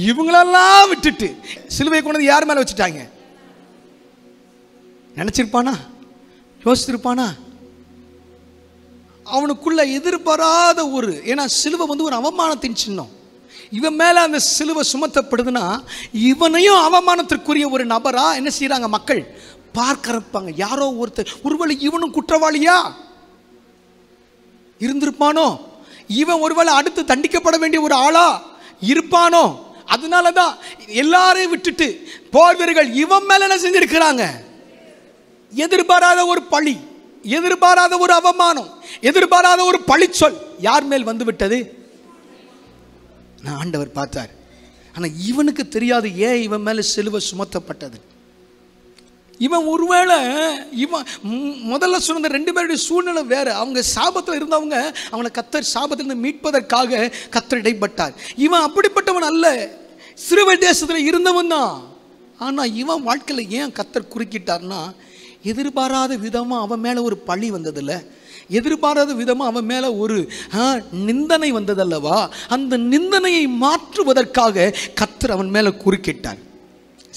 இவங்களெல்லாம் விட்டுட்டு சிலுவை கொண்டு யார் மேல வச்சுட்டாங்க? நினைச்சிருப்பானா? யோசிச்சிருப்பானா? அவனுக்குள்ள எதிர்பாராத ஒரு, ஏன்னா சிலுவை வந்து ஒரு அவமானத்தின் சின்னம். இவன் மேல அந்த சிலுவை சுமத்தப்படுதுன்னா இவனையும் அவமானத்திற்குரிய ஒரு நபரா என்ன செய்யறாங்க மக்கள் பார்க்கறப்பாங்க. யாரோ ஒருத்தர், ஒருவேளை இவனும் குற்றவாளியா இருந்திருப்பானோ, இவன் ஒருவேளை அடுத்து தண்டிக்கப்பட வேண்டிய ஒரு ஆளா இருப்பானோ. அதனாலதான் எல்லாரையும் விட்டுட்டு போர் வீரர்கள் இவன் மேல என்ன செஞ்சிருக்கிறாங்க? எதிர்பாராத ஒரு பழி, எதிர்பாராத ஒரு அவமானம், எதிர்பாராத ஒரு பழிச்சொல் யார் மேல் வந்து விட்டது? நான் ஆண்டவர் பார்த்தார். ஆனா இவனுக்கு தெரியாது ஏன் இவன் மேல சிலுவை சுமத்தப்பட்டது. இவன் ஒருவேளை இவன் முதல்ல சொன்ன 2 பேருடைய சூழ்நிலை வேற. அவங்க சாபத்தில் இருந்தவங்க, அவனை கர்த்தர் சாபத்திலிருந்து மீட்பதற்காக கர்த்தர் இடைப்பட்டார். இவன் அப்படிப்பட்டவன் அல்ல, சிறுவை தேசத்தில் இருந்தவன் தான். ஆனா இவன் வாழ்க்கையில் ஏன் கர்த்தர் குறுக்கிட்டார்னா, எதிர்பாராத விதமாக அவன் மேலே ஒரு பழி வந்ததில்லை, எதிர்பாராத விதமாக அவன் மேலே ஒரு நிந்தனை வந்ததல்லவா, அந்த நிந்தனையை மாற்றுவதற்காக கர்த்தர் அவன் மேலே குறுக்கிட்டார்.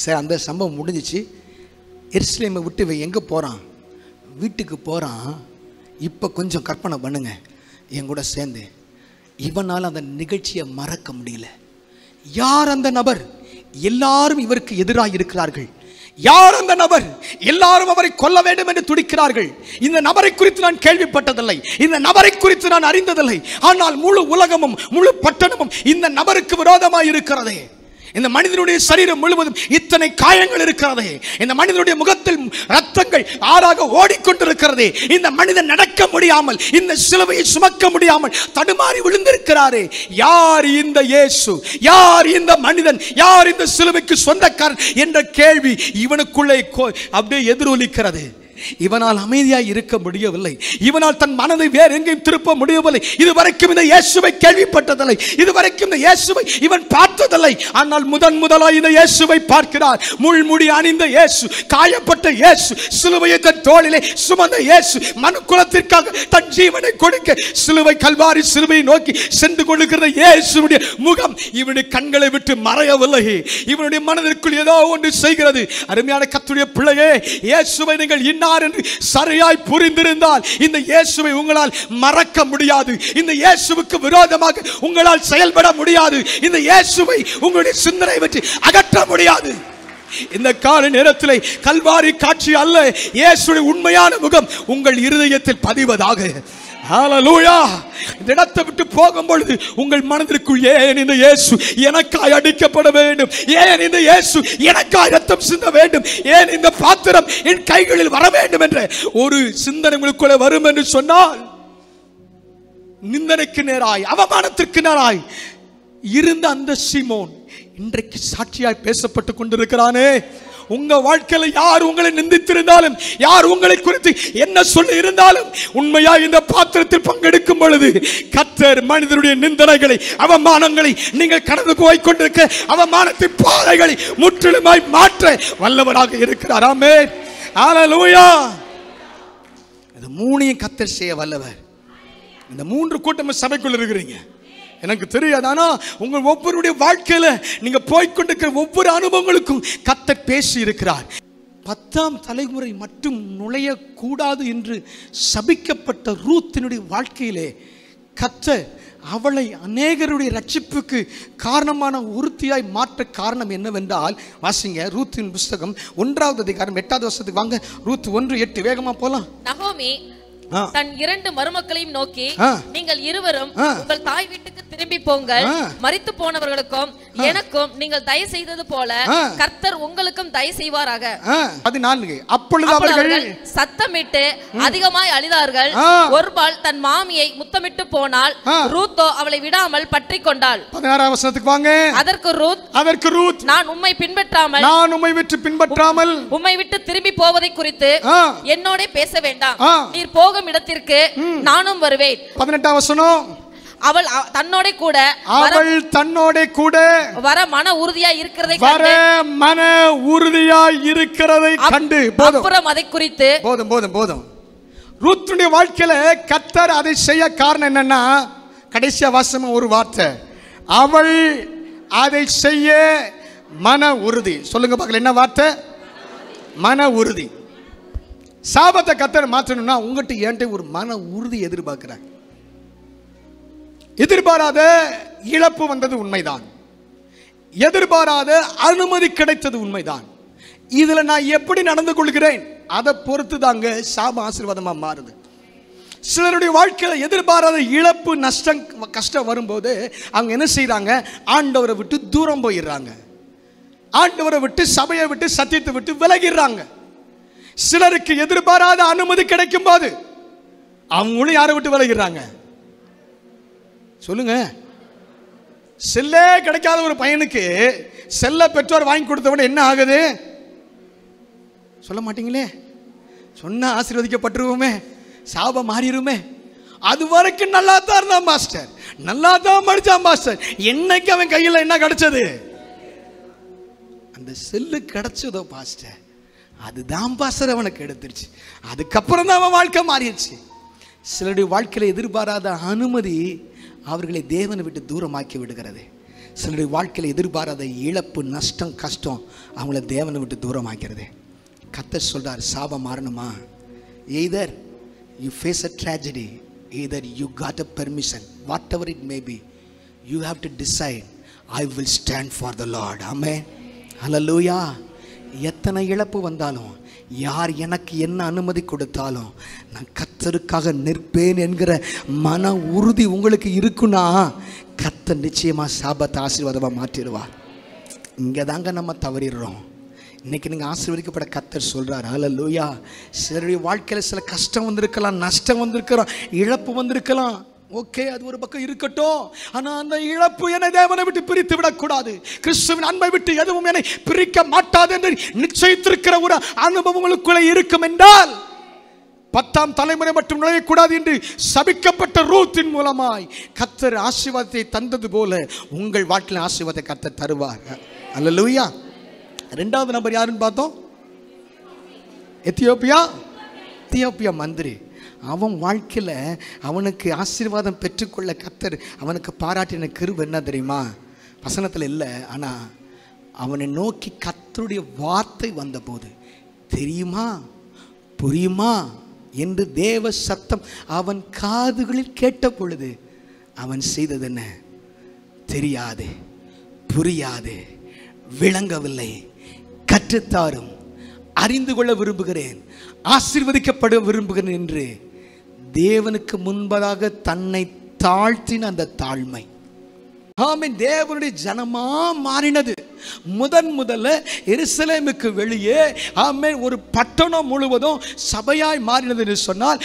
சரி, அந்த சம்பவம் முடிஞ்சிச்சு. எருசலேமை விட்டு இவன் எங்கே போகிறான்? வீட்டுக்கு போகிறான். இப்போ கொஞ்சம் கற்பனை பண்ணுங்க என் கூட சேர்ந்து. இவனால் அந்த நிகழ்ச்சியை மறக்க முடியல. யார் அந்த நபர்? எல்லாரும் இவருக்கு எதிராக இருக்கிறார்கள், யார் அந்த நபர்? எல்லாரும் அவரை கொல்ல வேண்டும் என்று துடிக்கிறார்கள். இந்த நபரை குறித்து நான் கேள்விப்பட்டதில்லை, இந்த நபரை குறித்து நான் அறிந்ததில்லை. ஆனால் முழு உலகமும் முழு பட்டணமும் இந்த நபருக்கு விரோதமாய் இருக்கிறதே. இந்த மனிதனுடைய சரீரம் முழுவதும் இத்தனை காயங்கள் இருக்கிறதே. இந்த மனிதனுடைய முகத்தில் ரத்தங்கள் ஆறாக ஓடிக்கொண்டிருக்கிறதே. இந்த மனிதன் நடக்க முடியாமல், இந்த சிலுவையை சுமக்க முடியாமல் தடுமாறி விழுந்திருக்கிறாரே. யார் இந்த இயேசு? யார் இந்த மனிதன்? யார் இந்த சிலுவைக்கு சொந்தக்காரன் என்ற கேள்வி இவனுக்குள்ளே அப்படியே எதிரொலிக்கிறது. இவனால் அமைதியாய் இருக்க முடியவில்லை. இவனால் தன் மனதை வேற எங்கேயும் திருப்ப முடியவில்லை. இதுவரைக்கும் இந்த இயேசுவை கேள்விப்பட்டதில்லை, இதுவரைக்கும் இந்த இயேசுவை இவன் பார்த்ததில்லை. ஆனால் முதலாய் இந்த இயேசுவை பார்க்கிறார். முள்முடி அணிந்த இயேசு, காயப்பட்ட இயேசு, சிலுவையை தன் தோளிலே சுமந்த இயேசு, மனு குலத்திற்காக தன் ஜீவனை கொடுக்க சிலுவை கல்வாரி சிலுவையை நோக்கி சென்று கொண்டிருக்கிற இயேசுடைய முகம் இவனுடைய கண்களை விட்டு மறையவில்லை. இவனுடைய மனதிற்குள் ஏதோ ஒன்று செய்கிறது. அருமையான கர்த்தருடைய பிள்ளையே, இயேசுவை நீங்கள் இன்னார் என்று சரியாய் புரிந்திருந்தால் இந்த இயேசுவை உங்களால் மறக்க முடியாது. இந்த இயேசுவுக்கு விரோதமாக உங்களால் செயல்பட முடியாது. இந்த இயேசுவை உங்களுடைய சிந்தனை விட்டு அகற்ற முடியாது. இந்த கால நேரத்தில் கல்வாரி காட்சி அல்ல, இயேசுடைய உண்மையான முகம் உங்கள் இருதயத்தில் பதிவதாக. ஹல்லேலூயா. இந்த இடத்தை விட்டு போகும் பொழுது உங்கள் மனதிற்குள் ஏன் இந்த இயேசு எனக்காய் அடிக்கப்பட வேண்டும், ஏன் இந்த இயேசு எனக்காய் ரத்தம் சிந்த வேண்டும், ஏன் இந்த பாத்திரம் என் கைகளில் வர வேண்டும் என்ற ஒரு சிந்தனை உங்களுக்குள்ளே வரும் என்று சொன்னால், நிந்தனைக்கு நேராய் அவமானத்திற்கு நேராய் இருந்த அந்த சீமோன் இன்றைக்கு சாட்சியாய் பேசப்பட்டு கொண்டிருக்கிறானே. உங்க வாழ்க்கையில யார் உங்களை நிந்தித்திருந்தாலும், யார் உங்களை குறித்து என்ன சொல்லி இருந்தாலும், உண்மையா இந்த பாத்திரத்தில் பங்கெடுக்கும் பொழுது கர்த்தர் மனிதனுடைய நிந்தனைகளை, அவமானங்களை, நீங்கள் கடந்து போய் கொண்டிருக்க அவமானத்தின் பாதைகளை முற்றிலுமாய் மாற்ற வல்லவராக இருக்கிறார். ஆமென். ஹல்லேலூயா. இந்த மூணையும் கர்த்தர் செய்ய வல்லவர். இந்த மூன்று கூட்டமும் சபைக்குள்ள இருக்கிறீங்க, எனக்கு தெரியாது. ஆனா உங்கள் ஒவ்வொருடைய வாழ்க்கையில நீங்க போய்கொண்டிருக்கிற ஒவ்வொரு அனுபவங்களுக்கும் கர்த்தர் பேசி இருக்கிறார். 10ஆம் தலைமுறை மட்டும் நுழைய கூடாது என்று சபிக்கப்பட்ட ரூத்தினுடைய வாழ்க்கையிலே கர்த்தர் அவளை அநேகருடைய ரட்சிப்புக்கு காரணமான உறுதியாய் மாற்ற காரணம் என்னவென்றால், வாசிங்க ரூத்தின் புஸ்தகம் 1ஆவது அதிகாரம் 8வது வசனத்துக்கு வாங்க. ரூத் 1:8 வேகமா போலாம். நகோமி தன் 2 மருமக்களையும் நோக்கி, நீங்கள் இருவரும் உங்கள் தாய் வீட்டுக்கு திரும்பி போங்கள். மரித்து போனவர்களுக்கும் எனக்கும் நீங்கள் தயவு செய்தது போல கர்த்தர் உங்களுக்கும் தயவு செய்வாராக. 14 அப்பொழுது அவர்கள் சத்தமிட்டு அதிகமாய் அழுதார்கள். ஒருபால் தன் மாமியை முத்தமிட்டு போனால், ரூத்தோ அவளை விடாமல் பற்றி கொண்டாள். 16ஆம் வசனத்துக்கு வாங்க. அதற்கு ரூத் நான் உம்மை பின்பற்றாமல் உம்மை விட்டு திரும்பி போவதை குறித்து என்னோட பேச வேண்டாம். நீர் போகும் இடத்திற்கு நானும் வருவேன். 18ஆம் வசனம். அவள் தன்னோட கூட வர மன உறுதியாய் இருக்கிறதை கண்டு அப்புறம் அதை குறித்து போதும். ரூத்துடைய வாழ்க்கையில கர்த்தர் அதை செய்ய காரணம் என்னன்னா, கடைசியா வாசமா ஒரு வார்த்தை, அவள் அதை செய்ய மன உறுதி. சொல்லுங்க பார்க்கல, என்ன வார்த்தை? மன உறுதி. சாபத்தை கர்த்தர் மாற்றணும்னா உங்ககிட்ட என்கிட்ட ஒரு மன உறுதி எதிர்பார்க்கிறார். எதிர்பாராத இழப்பு வந்தது உண்மைதான், எதிர்பாராத அனுமதி கிடைத்தது உண்மைதான். இதுல நான் எப்படி நடந்து கொள்கிறேன் அதை பொறுத்து தாங்க சாப ஆசீர்வாதமா மாறுது. சிலருடைய வாழ்க்கையில் எதிர்பாராத இழப்பு, நஷ்டம், கஷ்டம் வரும்போது அவங்க என்ன செய்யறாங்க? ஆண்டவரை விட்டு தூரம் போயிடுறாங்க, ஆண்டவரை விட்டு, சபையை விட்டு, சத்தியத்தை விட்டு விலகிடுறாங்க. சிலருக்கு எதிர்பாராத அனுமதி கிடைக்கும் போது அவங்களும் யாரை விட்டு விலகிடுறாங்க? சொல்லுங்க. செல்லே கிடைக்காத ஒரு பையனுக்கு செல்ல பெற்றோர் வாங்கி கொடுத்தவன என்ன ஆகுது? சொல்ல மாட்டீங்களே. சொன்ன ஆசீர்வதிக்கப்பட்டுருவோமே, சாபம் மாறிடுமே. அது வரைக்கும் நல்லா தான் இருந்தான் மாஸ்டர், நல்லா தான் படிச்சான் மாஸ்டர். என்னைக்கு அவன் கையில் என்ன கிடைச்சது? அந்த செல்லு கிடைச்சதோ பாஸ்டர், அதுதான் பாஸ்டர் அவனுக்கு எடுத்துருச்சு. அதுக்கப்புறம் தான் அவன் வாழ்க்கை மாறிடுச்சு. சிலருடைய வாழ்க்கையில் எதிர்பாராத அனுமதி அவர்களை தேவனை விட்டு தூரமாக்கி விடுகிறது. சிலருடைய வாழ்க்கையில் எதிர்பாராத இழப்பு, நஷ்டம், கஷ்டம் அவங்கள தேவனை விட்டு தூரமாக்கிறது. கர்த்தர் சொல்றார், சாபம் மாறணுமா? either you face a tragedy, either you got a permission, whatever it may be, you have to decide, I will stand for the Lord. Amen. Hallelujah. எத்தனை இழப்பு வந்தாலும், யார் எனக்கு என்ன அனுமதி கொடுத்தாலும் நான் கர்த்தருக்காக நிற்பேன் என்கிற மன உறுதி உங்களுக்கு இருக்குன்னா கர்த்தர் நிச்சயமாக சாபத்தை ஆசீர்வாதமாக மாற்றிடுவார். இங்கே தாங்க நம்ம தவறிடுறோம். இன்னைக்கு நீங்கள் ஆசீர்வதிக்கப்பட கர்த்தர் சொல்கிறார். ஹல்லேலூயா. சிலருடைய வாழ்க்கையில் சில கஷ்டம் வந்திருக்கலாம், நஷ்டம் வந்திருக்கலாம், இழப்பு வந்திருக்கலாம். ஓகே, அது ஒரு பக்கம் இருக்கட்டும். ஆனால் அந்த இழப்பு என்னை தேவனை விட்டு பிரித்து விடக்கூடாது. கிறிஸ்துவின் அன்பை விட்டு எதுவும் என்னை பிரிக்க மாட்டாது என்று நிச்சயித்திருக்கிற ஒரு அனுபவம் உங்களுக்குள்ளே இருக்கும் என்றால் 10ஆம் தலைமுறை மட்டும் நுழையக்கூடாது என்று சபிக்கப்பட்ட ரூத்தின் மூலமாய் கர்த்தர் ஆசீர்வாதத்தை தந்தது போல உங்கள் வாழ்க்கையில் ஆசீர்வாதத்தை கர்த்தர் தருவார். அல்லேலூயா. 2வது நபர் யாருன்னு பார்த்தோம்? எத்தியோப்பியா மந்திரி. அவன் வாழ்க்கையில் அவனுக்கு ஆசீர்வாதம் பெற்றுக்கொள்ள கர்த்தர் அவனுக்கு பாராட்டின கிருபை என்ன தெரியுமா? வசனத்தில் இல்லை, ஆனால் அவனை நோக்கி கர்த்தருடைய வார்த்தை வந்தபோது, தெரியுமா புரியுமா என்று தேவ சத்தம் அவன் காதுகளில் கேட்ட பொழுது அவன் செய்தது என்ன? தெரியாது, புரியாது, விளங்கவில்லை, கற்றுத்தாரும், அறிந்து கொள்ள விரும்புகிறேன், ஆசீர்வதிக்கப்பட விரும்புகிறேன் என்று தேவனுக்கு முன்பதாக தன்னை தாழ்த்தின அந்த தாழ்மை, ஆமென், தேவனுடைய ஜனமா மாறினது. முதல்ல எருசலேமுக்கு வெளியே ஆமென் ஒரு பட்டணம் முழுவதும் சபையாய் மாறினது என்று சொன்னால்,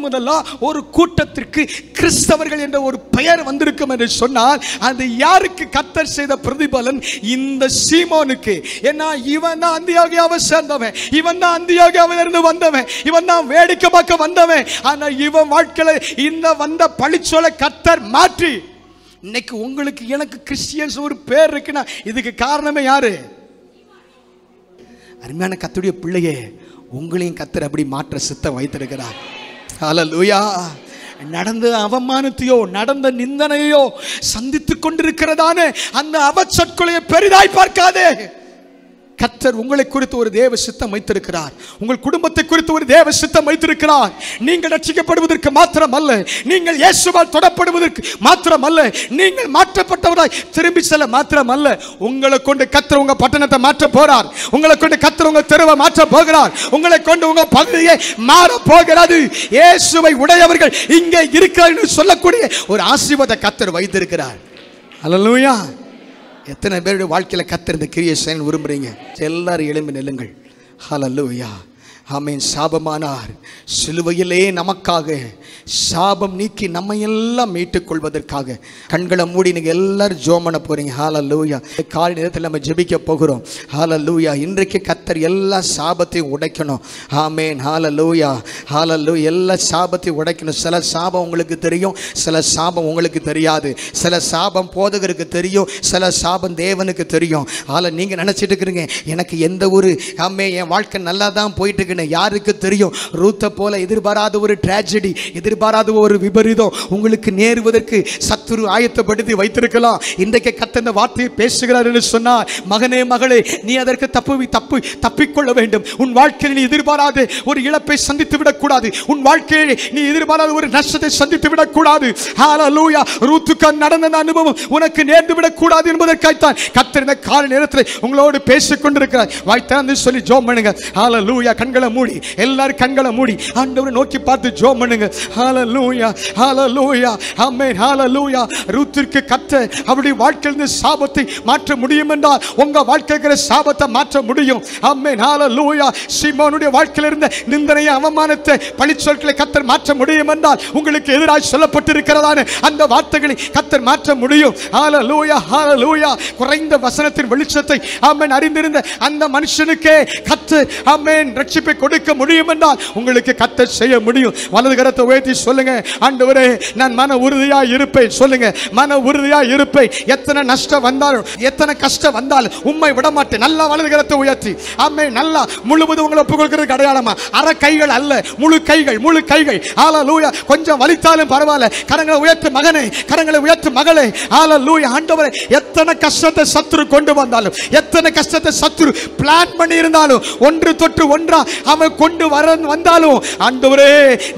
முதலா ஒரு கூட்டத்திற்கு கிறிஸ்தவர்கள் என்ற ஒரு பெயர் வந்திருக்கும் என்று சொன்னால், அது யாருக்கு கர்த்தர் செய்த பிரதிபலன்? இந்த சீமோனுக்கு. ஏன்னா இவன் தான் அந்தியோகியாவை சேர்ந்தவன், இவன் தான் அந்தியோகியாவிலிருந்து வந்தவன், இவன் தான் வேடிக்கை பார்க்க வந்தவன். ஆனா இவன் வாழ்க்கையில இந்த வந்த பழிச்சொலை கர்த்தர் மாற்றி இன்னைக்கு உங்களுக்கு எனக்கு கிறிஸ்டியன்ஸ் ஒரு பேர் இருக்குன்னா இதுக்கு காரணமே யாரு? அருமையான கர்த்தருடைய பிள்ளையே, உங்களையும் கர்த்தர் அப்படி மாற்ற சித்தம் வைத்திருக்கிறார். ஹல்லேலூயா. நடந்த அவமானத்தையோ நடந்த நிந்தனையோ சந்தித்துக் கொண்டிருக்கிறதானே அந்த அவச்சொற்கொலையை பெரிதாய் பார்க்காதே. கர்த்தர் உங்களை குறித்து ஒரு தேவ சித்தம் வைத்திருக்கிறார். உங்கள் குடும்பத்தை குறித்து ஒரு தேவ சித்தம் வைத்திருக்கிறார். நீங்கள் ரட்சிக்கப்படுவதற்கு மாத்திரமல்ல, நீங்கள் இயேசுவால் தொடப்படுவதற்கு மாத்திரமல்ல, நீங்கள் மாற்றப்பட்டவராய் திரும்பி செல்ல மாத்திரமல்ல, உங்களை கொண்டு கர்த்தர் உங்க பட்டணத்தை மாற்ற போறார். உங்களை கொண்டு கர்த்தர் உங்க தெருவை மாற்ற போகிறார். உங்களை கொண்டு உங்க பகுதியை மாற போகிறது. இயேசுவை உடையவர்கள் இங்கே இருக்கிறார்கள் சொல்லக்கூடிய ஒரு ஆசீர்வாத கர்த்தர் வைத்திருக்கிறார். ஹல்லேலூயா. எத்தனை பேருடைய வாழ்க்கையில் கர்த்தர் இந்த கிரியை செய்ய விரும்புகிறீங்க? எல்லாரும் எழும்பி நில்லுங்கள். ஹல்லேலூயா. ஆமென். சாபமானார், சிலுவையிலே நமக்காக சாபம் நீக்கி நம்ம எல்லாம் மீட்டுக் கொள்வதற்காக. கண்களை மூடி நீங்கள் எல்லாரும் ஜெபம் பண்ண போறீங்க. ஹல்லேலூயா. காலை நேரத்தில் நம்ம ஜெபிக்க போகிறோம். ஹல்லேலூயா. இன்றைக்கு கர்த்தர் எல்லா சாபத்தையும் உடைக்கணும். ஆமென். ஹல்லேலூயா. ஹல்லேலூயா. எல்லா சாபத்தையும் உடைக்கணும். சில சாபம் உங்களுக்கு தெரியும், சில சாபம் உங்களுக்கு தெரியாது. சில சாபம் போதகருக்கு தெரியும், சில சாபம் தேவனுக்கு தெரியும். ஆல நீங்கள் நினச்சிட்டு இருக்கிறீங்க எனக்கு எந்த ஒரு என் வாழ்க்கை நல்லா தான் போயிட்டு இருக்கு. யாருக்கு தெரியும்? ரூத்தை போல எதிர்பாராத ஒரு ட்ராஜடி, எதிர்பாராத ஒரு விபரீதம் உங்களுக்கு நேருவதற்கு சத்துரு ஆயத்தப்படுத்தி வைத்திருக்கலாம். இன்றைக்கு கர்த்தர் இந்த வார்த்தையை பேசுகிறார் என்று சொன்னார், மகனே மகளே, நீ அதற்கு தப்பிக்கொள்ள வேண்டும். உன் வாழ்க்கையில் நீ எதிர்பாராத ஒரு இழப்பை சந்தித்து விடக்கூடாது. உன் வாழ்க்கையில் நீ எதிர்பாராத ஒரு நஷ்டத்தை சந்தித்து விடக்கூடாது. ஹல்லேலூயா. ரூத்துக்கு நடந்த அனுபவம் உனக்கு நேர்ந்து விடக்கூடாது என்பதற்காகத்தான் கர்த்தர் இந்த காலை நேரத்தில் உங்களோடு பேசிக் கொண்டிருக்கிறார். வாய்த்தாந்து சொல்லி ஜெபம் பண்ணுங்க. ஹல்லேலூயா. கண்களை மூடி, எல்லாரும் கண்களை மூடி ஆண்டவரை நோக்கி பார்த்து ஜெபம் பண்ணுங்க. ஹல்லேலூயா. ஹல்லேலூயா. ஆமென். ஹல்லேலூயா. ரூத்திற்கு கர்த்தர் அவருடைய வாழ்க்கையிலிருந்து சாபத்தை மாற்ற முடியும் என்றால் உங்க வாழ்க்கையில சாபத்தை மாற்ற முடியும். ஆமென். ஹல்லேலூயா. சீமோனுடைய வாழ்க்கையில இருந்த நிந்தனையை, அவமானத்தை, பழிச்சொற்களை கர்த்தர் மாற்ற முடியும் என்றால் உங்களுக்கு எதிராக சொல்லப்பட்டிருக்கிறதான அந்த வார்த்தைகளை கர்த்தர் மாற்ற முடியும். ஹல்லேலூயா. ஹல்லேலூயா. குறைந்த வசனத்தின் வெளிச்சத்தை ஆமென் அறிந்திருந்த அந்த மனுஷனுக்கே கர்த்தர் ஆமென் ரட்சிப்பை கொடுக்க முடியும் என்றால் உங்களுக்கு கர்த்தர் செய்ய முடியும். வலது கரத்தை உயர்த்தி சொல்லுங்க, ஆண்டவரே நான் மன உறுதியா இருப்பேன். சொல்லுங்க, மன உறுதியா இருப்பேன். எத்தனை நஷ்டம் வந்தாலும், எத்தனை கஷ்டம் வந்தாலும் உம்மை விட மாட்டேன். நல்லா வலது கரத்தை உயர்த்தி ஆமென். நல்லா முழுவதும் உங்களை ஒப்புக்கொள்கிறதுக்கு அடையாளமா அரை கைகள் அல்ல, முழு கைகள், முழு கைகள். ஹல்லேலூயா. கொஞ்சம் வலித்தாலும் பரவாயில்ல, கரங்களை உயர்த்து மகனே, கரங்களை உயர்த்து மகளே. ஹல்லேலூயா. ஆண்டவரே, எத்தனை கஷ்டத்தை சத்துரு கொண்டு வந்தாலும், எத்தனை கஷ்டத்தை சத்துரு பிளான் பண்ணி இருந்தாலும், ஒன்று தொட்டு ஒன்றா அவன் கொண்டு வந்தாலும் ஆண்டவரே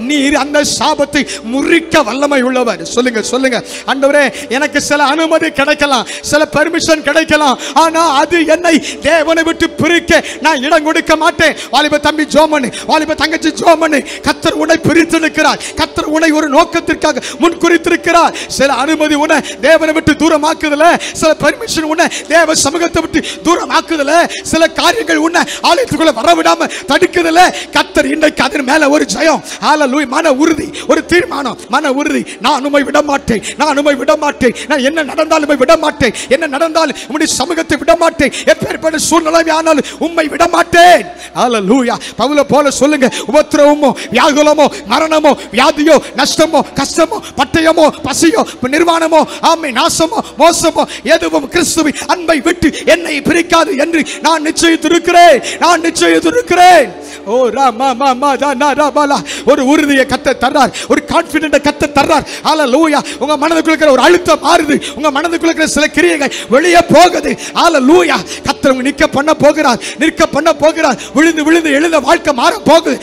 நீர் அந்த சாபத்தை முறிக்க வல்லமை உள்ளவர். சொல்லுங்க சொல்லுங்க. ஆண்டவரே எனக்கு சில அனுமதி கிடைக்கலாம், சில பெர்மிஷன் கிடைக்கலாம், ஆனா அது என்னை தேவனை விட்டு பிரிக்க நான் இடம் கொடுக்க மாட்டேன். வாலிப தம்பி ஜோமனு, வாலிப தங்கச்சி ஜோமனு, கர்த்தர் உன்னை பிரித்திருக்கிறார். கர்த்தர் உன்னை ஒரு நோக்கத்திற்காக முன்குறித்திருக்கிறார். சில அனுமதி உன்னை தேவனை விட்டு தூரமாக்குதல, சில பெர்மிஷன் உன்னை தேவ சமூகத்தை விட்டு தூரமாக்குதல, சில காரியங்கள் உன்னை ஆலயத்துக்குள்ள வரவிடாம தடுக்குதல. கர்த்தர் இன்றைக்கு அதன் மேல ஒரு ஜெயம், ஹalleluya, மன உறுதி, ஒரு தீர்மானம், மன உறுதி. நான் உம்மை விட மாட்டேன், நான் உம்மை விட மாட்டேன், நான் என்ன நடந்தாலும் உம்மை விட மாட்டேன், என்ன நடந்தாலும் உம்முடைய சமூகத்தை விட மாட்டேன், எப்பேற்பட்ட சூழ்நிலை ஆனாலும் உம்மை விட மாட்டேன். ஹalleluya. பவுல போல சொல்லுங்க, உபத்திரவமோ வியாகுலமோ மரணமோ வியாதியோ நஷ்டமோ கஷ்டமோ பட்டயமோ பசியோ நிர்வாணமோ ஆமை நாசமோ மோசமோ எதுவும் கிறிஸ்துவின் அன்பை விட்டு என்னை பிரிக்காது என்று நான் நிச்சயித்திருக்கிறேன், நான் நிச்சயித்திருக்கிறேன். ஓ ராமா மாமா தானா ராபாலா. ஒரு உறுதியை கத்த தர்றார், ஒரு கான்ஃபிடென்ட் கத்த தர்றார். ஹalleluya. உங்க மனதுக்குள்ள இருக்கிற ஒரு அழுத்தம் மாறுது, உங்க மனதுக்குள்ள இருக்கிற சில கிரியைகள் வெளியே போகுது. ஹalleluya. கர்த்தர் உங்க நிக்க பண்ண போகிறார், நிற்க பண்ண போகிறார். விழுந்து விழுந்து எழுத வாழ்க்கை மாற போகுது.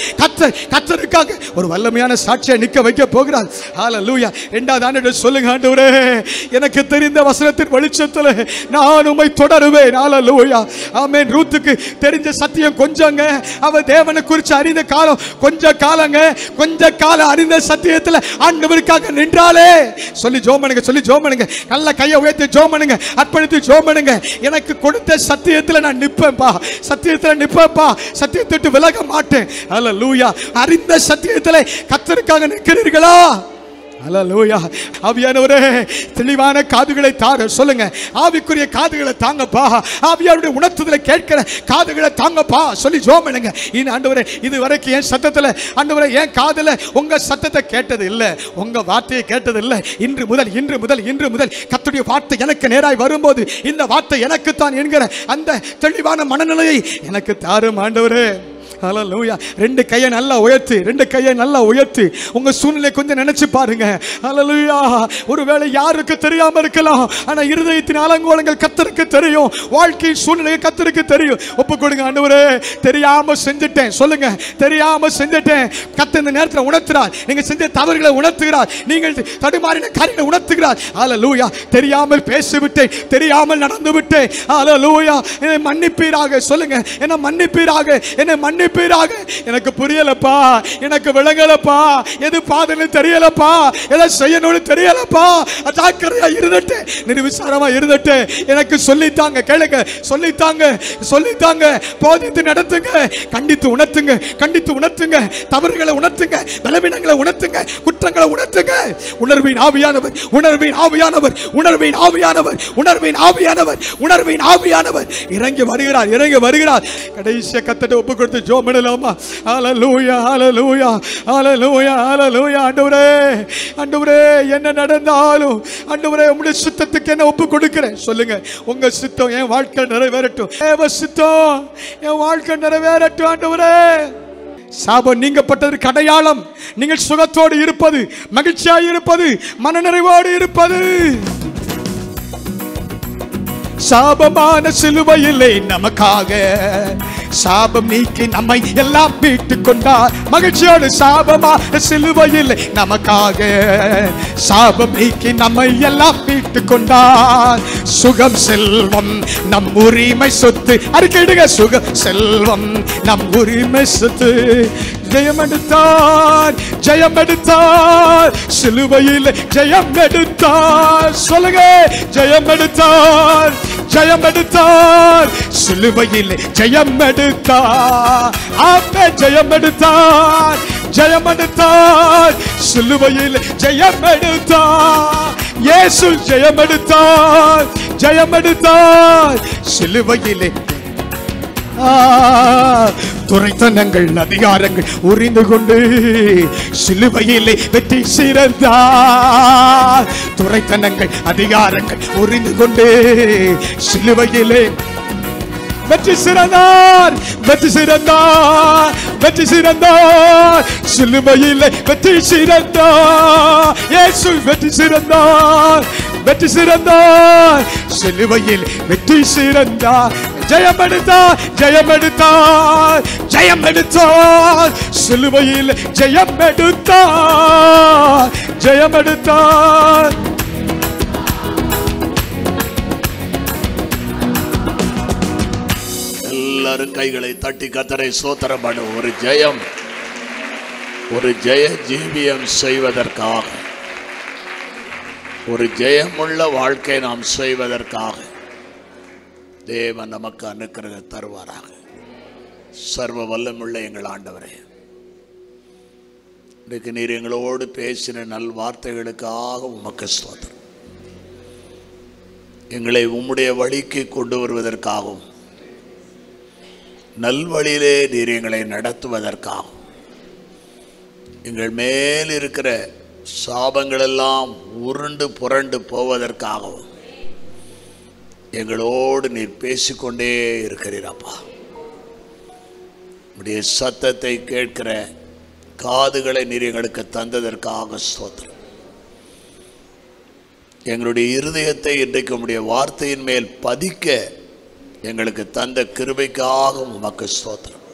கர்த்தருக்காக ஒரு வல்லமையான சாட்சியை நிக்க வைக்க போகிறார். ஹalleluya. இரண்டாவது ஆண்டு சொல்லுங்க, ஆண்டவரே எனக்கு தெரிந்த வசனத்தின் வெளிச்சத்தில் நான் உம்மை தொடருவேன். ஹalleluya. ஆமென். ரூத்துக்கு தெரிஞ்ச சத்தியம் கொஞ்சங்க, அவ தேவனை குறித்து அறிந்த காலம் கொஞ்ச காலங்க, கொஞ்ச காலம் அறிந்த சத்தியத்தில் ஆண்டவருக்காக நின்றாலே. சொல்லி ஜோமனுங்க, சொல்லி ஜோமனுங்க, நல்ல கையை உயர்த்தி ஜோமனுங்க, அர்ப்பணித்து ஜோமனுங்க. எனக்கு கொடுத்த சத்தியத்தில் நான் நிற்பேன்பா, சத்தியத்தில் நிற்பேன்பா, சத்தியத்தை விட்டு விலக மாட்டேன். ஹalleluya. அறிந்த சத்தியத்தில் கர்த்தருக்காக நிற்கிறீர்களா? ஹalleluya. ஆவியானவரே தெளிவான காதுகளை தார. சொல்லுங்க, ஆவிக்குரிய காதுகளை தாங்கப்பா, ஆவியாருடைய உணர்த்துதலை கேட்கிற காதுகளை தாங்கப்பா. சொல்லி ஜெபம்ங்க. இந்த ஆண்டவரே இதுவரைக்கும் என் சத்தத்துல ஆண்டவரே என் காதுல உங்க சத்தத்தை கேட்டது இல்ல, உங்க வார்த்தையை கேட்டது இல்ல. இன்று முதல் கர்த்தருடைய வார்த்தை எனக்கு நேராய் வரும்போது இந்த வார்த்தை எனக்கு தான் என்கிற அந்த தெளிவான மனநிலையை எனக்கு தாரும் ஆண்டவரே. ஹalleluya. ரெண்டு கையை நல்லா உயர்த்தி, ரெண்டு கையை நல்லா உயர்த்தி உங்க சூழ்நிலை கொஞ்சம் நினைச்சு பாருங்க. ஹalleluya. ஒருவேளை யாருக்கு தெரியாம இருக்கலாம், ஆனா இருதயத்தின் ஆலங்கோலங்கள் கர்த்தருக்கு தெரியும், வாழ்க்கை சூழ்நிலை கர்த்தருக்கு தெரியும். ஒப்பு கொடுங்க, ஆண்டவரே தெரியாம செஞ்சிட்டேன். சொல்லுங்க, தெரியாம செஞ்சிட்டேன். கர்த்தர் இந்த நேரத்தில் உணர்த்துறார், நீங்க செஞ்ச தவறுகளை உணர்த்துகிறார், நீங்கள் தடுமாறின காரியங்களை உணர்த்துகிறார். ஹalleluya. தெரியாமல் பேசிவிட்டேன், தெரியாமல் நடந்து விட்டேன். ஹalleluya. என்னை மன்னிப்பீராக. சொல்லுங்க, என்னை மன்னிப்பீராக, என்னை மன்னிப்பீராக. எனக்கு புரியலப்பா, எனக்கு விளங்கலப்பா, எது பாதன்னு தெரியலப்பா, எதை செய்யணும்னு தெரியலப்பா, அஜாக்கிரதையா இருந்துட்டு நிர்விசாரமா இருந்துட்டு எனக்கு சொல்லித்தாங்க, கேளுங்க, சொல்லித்தாங்க, போதித்து நடத்துங்க, கண்டித்து உணர்த்துங்க, கண்டித்து உணர்த்துங்க, தவறுகளை உணர்த்துங்க, பலவீனங்களை உணர்த்துங்க, குற்றங்களை உணர்த்துங்க. உணர்வின் ஆவியானவர், உணர்வின் ஆவியானவர், உணர்வின் ஆவியானவர், உணர்வின் ஆவியானவர், உணர்வின் ஆவியானவர் இறங்கி வருகிறார், இறங்கி வருகிறார். கடைசியா கத்தட்ட ஒப்பு கொடுத்து ஜெபம் பண்ணலாமா? ஹalleluya, ஹalleluya, ஹalleluya, ஹalleluya. ஆண்டவரே என்ன நடந்தாலும் ஆண்டவரே உம்முடைய சித்தத்துக்கு என்ன ஒப்பு கொடுக்கிறேன். சொல்லுங்க, உங்க சித்தம் என் வாழ்க்கை நிறைவேறட்டும், தேவ சித்தம் என் வாழ்க்கை நிறைவேறட்டும். ஆண்டவரே சாபம் நீங்கப்பட்டதற்கு அடையாளம் நீங்கள் சுகத்தோடு இருப்பது, மகிழ்ச்சியாக இருப்பது, மனநிறைவோடு இருப்பது. சாபமான சிலுவையிலே நமக்காக சாபம் நீக்கி நம்மை எல்லாம் மீட்டுக் கொண்டார். மகிழ்ச்சியோடு சாபமான சிலுவையிலே நமக்காக சாபம் நீக்கி நம்மை எல்லாம் மீட்டுக் கொண்டார். சுகம் செல்வம் நம் உரிமை சொத்து. அறிக்கையிடுங்க, சுகம் செல்வம் நம் உரிமை சொத்து. ஜெயம் எடுத்தார், ஜெயம் எடுத்தார், சிலுவையில் ஜெயம் எடுத்தார். சொல்லுங்க, ஜெயம் எடுத்தார், ஜெயம் எடுத்தார், சிலுவையில் ஜெயம் எடுத்தார். ஆமே, ஜெயம் எடுத்தார், ஜெயம் எடுத்தார், சிலுவையில் ஜெயம் எடுத்தார். இயேசு ஜெயம் எடுத்தார், ஜெயம் எடுத்தார், சிலுவையில். துரைத்தனங்கள் அதிகாரங்கள் உறிந்து கொண்டு சிலுவையிலே வெற்றி சிறந்தார். துரைத்தனங்கள் அதிகாரங்கள் உறிந்து கொண்டு சிலுவையிலே வெற்றி சிறந்தார், வெற்றி சிறந்தார், வெற்றி சிறந்தார், சிலுவையிலே வெற்றி சிறந்தார். இயேசு வெற்றி சிறந்தார், வெற்றி சிறந்தார், சிலுவையில் வெற்றி சிறந்தார். ஜெயம் எடுத்தார், ஜெயம் எடுத்தார், ஜெயம் எடுத்தார், சிலுவையில் ஜெயம் எடுத்தார், ஜெயம் எடுத்தார். எல்லாரும் கைகளை தட்டி கர்த்தரை ஸ்தோத்திரம் பண்ணு. ஒரு ஜெயம், ஒரு ஜெய ஜீவியம் செய்வதற்காக, ஒரு ஜெயமுள்ள வாழ்க்கை நாம் செய்வதற்காக தேவன் நமக்கு அனுக்கிரகம் தருவாராக. சர்வ வல்லமுள்ள எங்கள் ஆண்டவரே, இன்றைக்கு நீர் எங்களோடு பேசின நல் வார்த்தைகளுக்காக உமக்கு ஸ்தோத்திரம். எங்களை உம்முடைய வழிக்கு கொண்டு வருவதற்காகவும் நல்வழியிலே நீர் எங்களை நடத்துவதற்காகவும் எங்கள் மேல் இருக்கிற சாபங்களெல்லாம் உருண்டு புரண்டு போவதற்காகவும் எங்களோடு நீர் பேசிக்கொண்டே இருக்கிறீரப்பா. உடைய சத்தத்தை கேட்கிற காதுகளை நீர் எங்களுக்கு தந்ததற்காக ஸ்தோத்திரம். எங்களுடைய இருதயத்தை இன்றைக்கு உம்முடைய வார்த்தையின் மேல் பதிக்க எங்களுக்கு தந்த கிருபைக்காக உமக்கு ஸ்தோத்திரம்.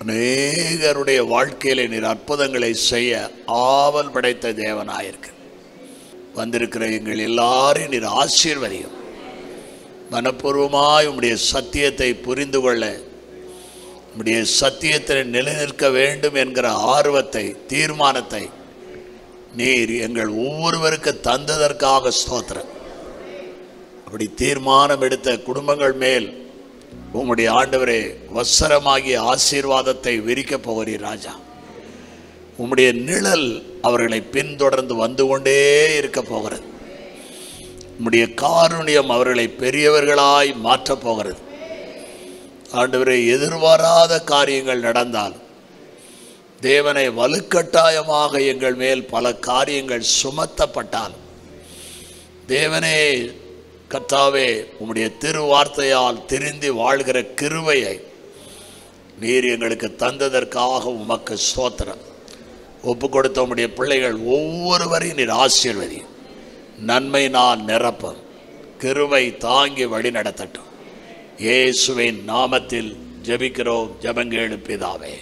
அநேகருடைய வாழ்க்கையில நீர் அற்புதங்களை செய்ய ஆவல் படைத்த தேவனாயிருக்க வந்திருக்கிற எங்கள் எல்லாரையும் நீர் ஆசீர்வதியும். மனப்பூர்வமாய் உம்முடைய சத்தியத்தை புரிந்து கொள்ள, உம்முடைய சத்தியத்தில் நிலைநிற்க வேண்டும் என்கிற ஆர்வத்தை, தீர்மானத்தை நீர் எங்கள் ஒவ்வொருவருக்கு தந்ததற்காக ஸ்தோத்திரம். அப்படி தீர்மானம் எடுத்த குடும்பங்கள் மேல் உம்முடைய ஆண்டவரே வசரமாகிய ஆசீர்வாதத்தை விரிக்கப் போகிறீர் ராஜா. உம்முடைய நிழல் அவர்களை பின்தொடர்ந்து வந்து கொண்டே இருக்க போகிறது. உம்முடைய காருண்யம் அவர்களை பெரியவர்களாய் மாற்றப் போகிறது. ஆண்டவரே, எதிர்பாராத காரியங்கள் நடந்தால், தேவனை வலுக்கட்டாயமாக எங்கள் மேல் பல காரியங்கள் சுமத்தப்பட்டால், தேவனே கர்த்தாவே உம்முடைய திருவார்த்தையால் திருந்தி வாழ்கிற கிருபையை நீர் எங்களுக்கு தந்ததற்காக உமக்கு ஸ்தோத்திரம். ஒப்பு கொடுத்த உம்முடைய பிள்ளைகள் ஒவ்வொருவரையும் நீர் ஆசீர்வதி. நன்மை நான் நிரப்பம், கிருபை தாங்கி வழி நடத்தட்டும். இயேசுவின் நாமத்தில் ஜெபிக்கிறோம், ஜெபங்கேளு பிதாவே.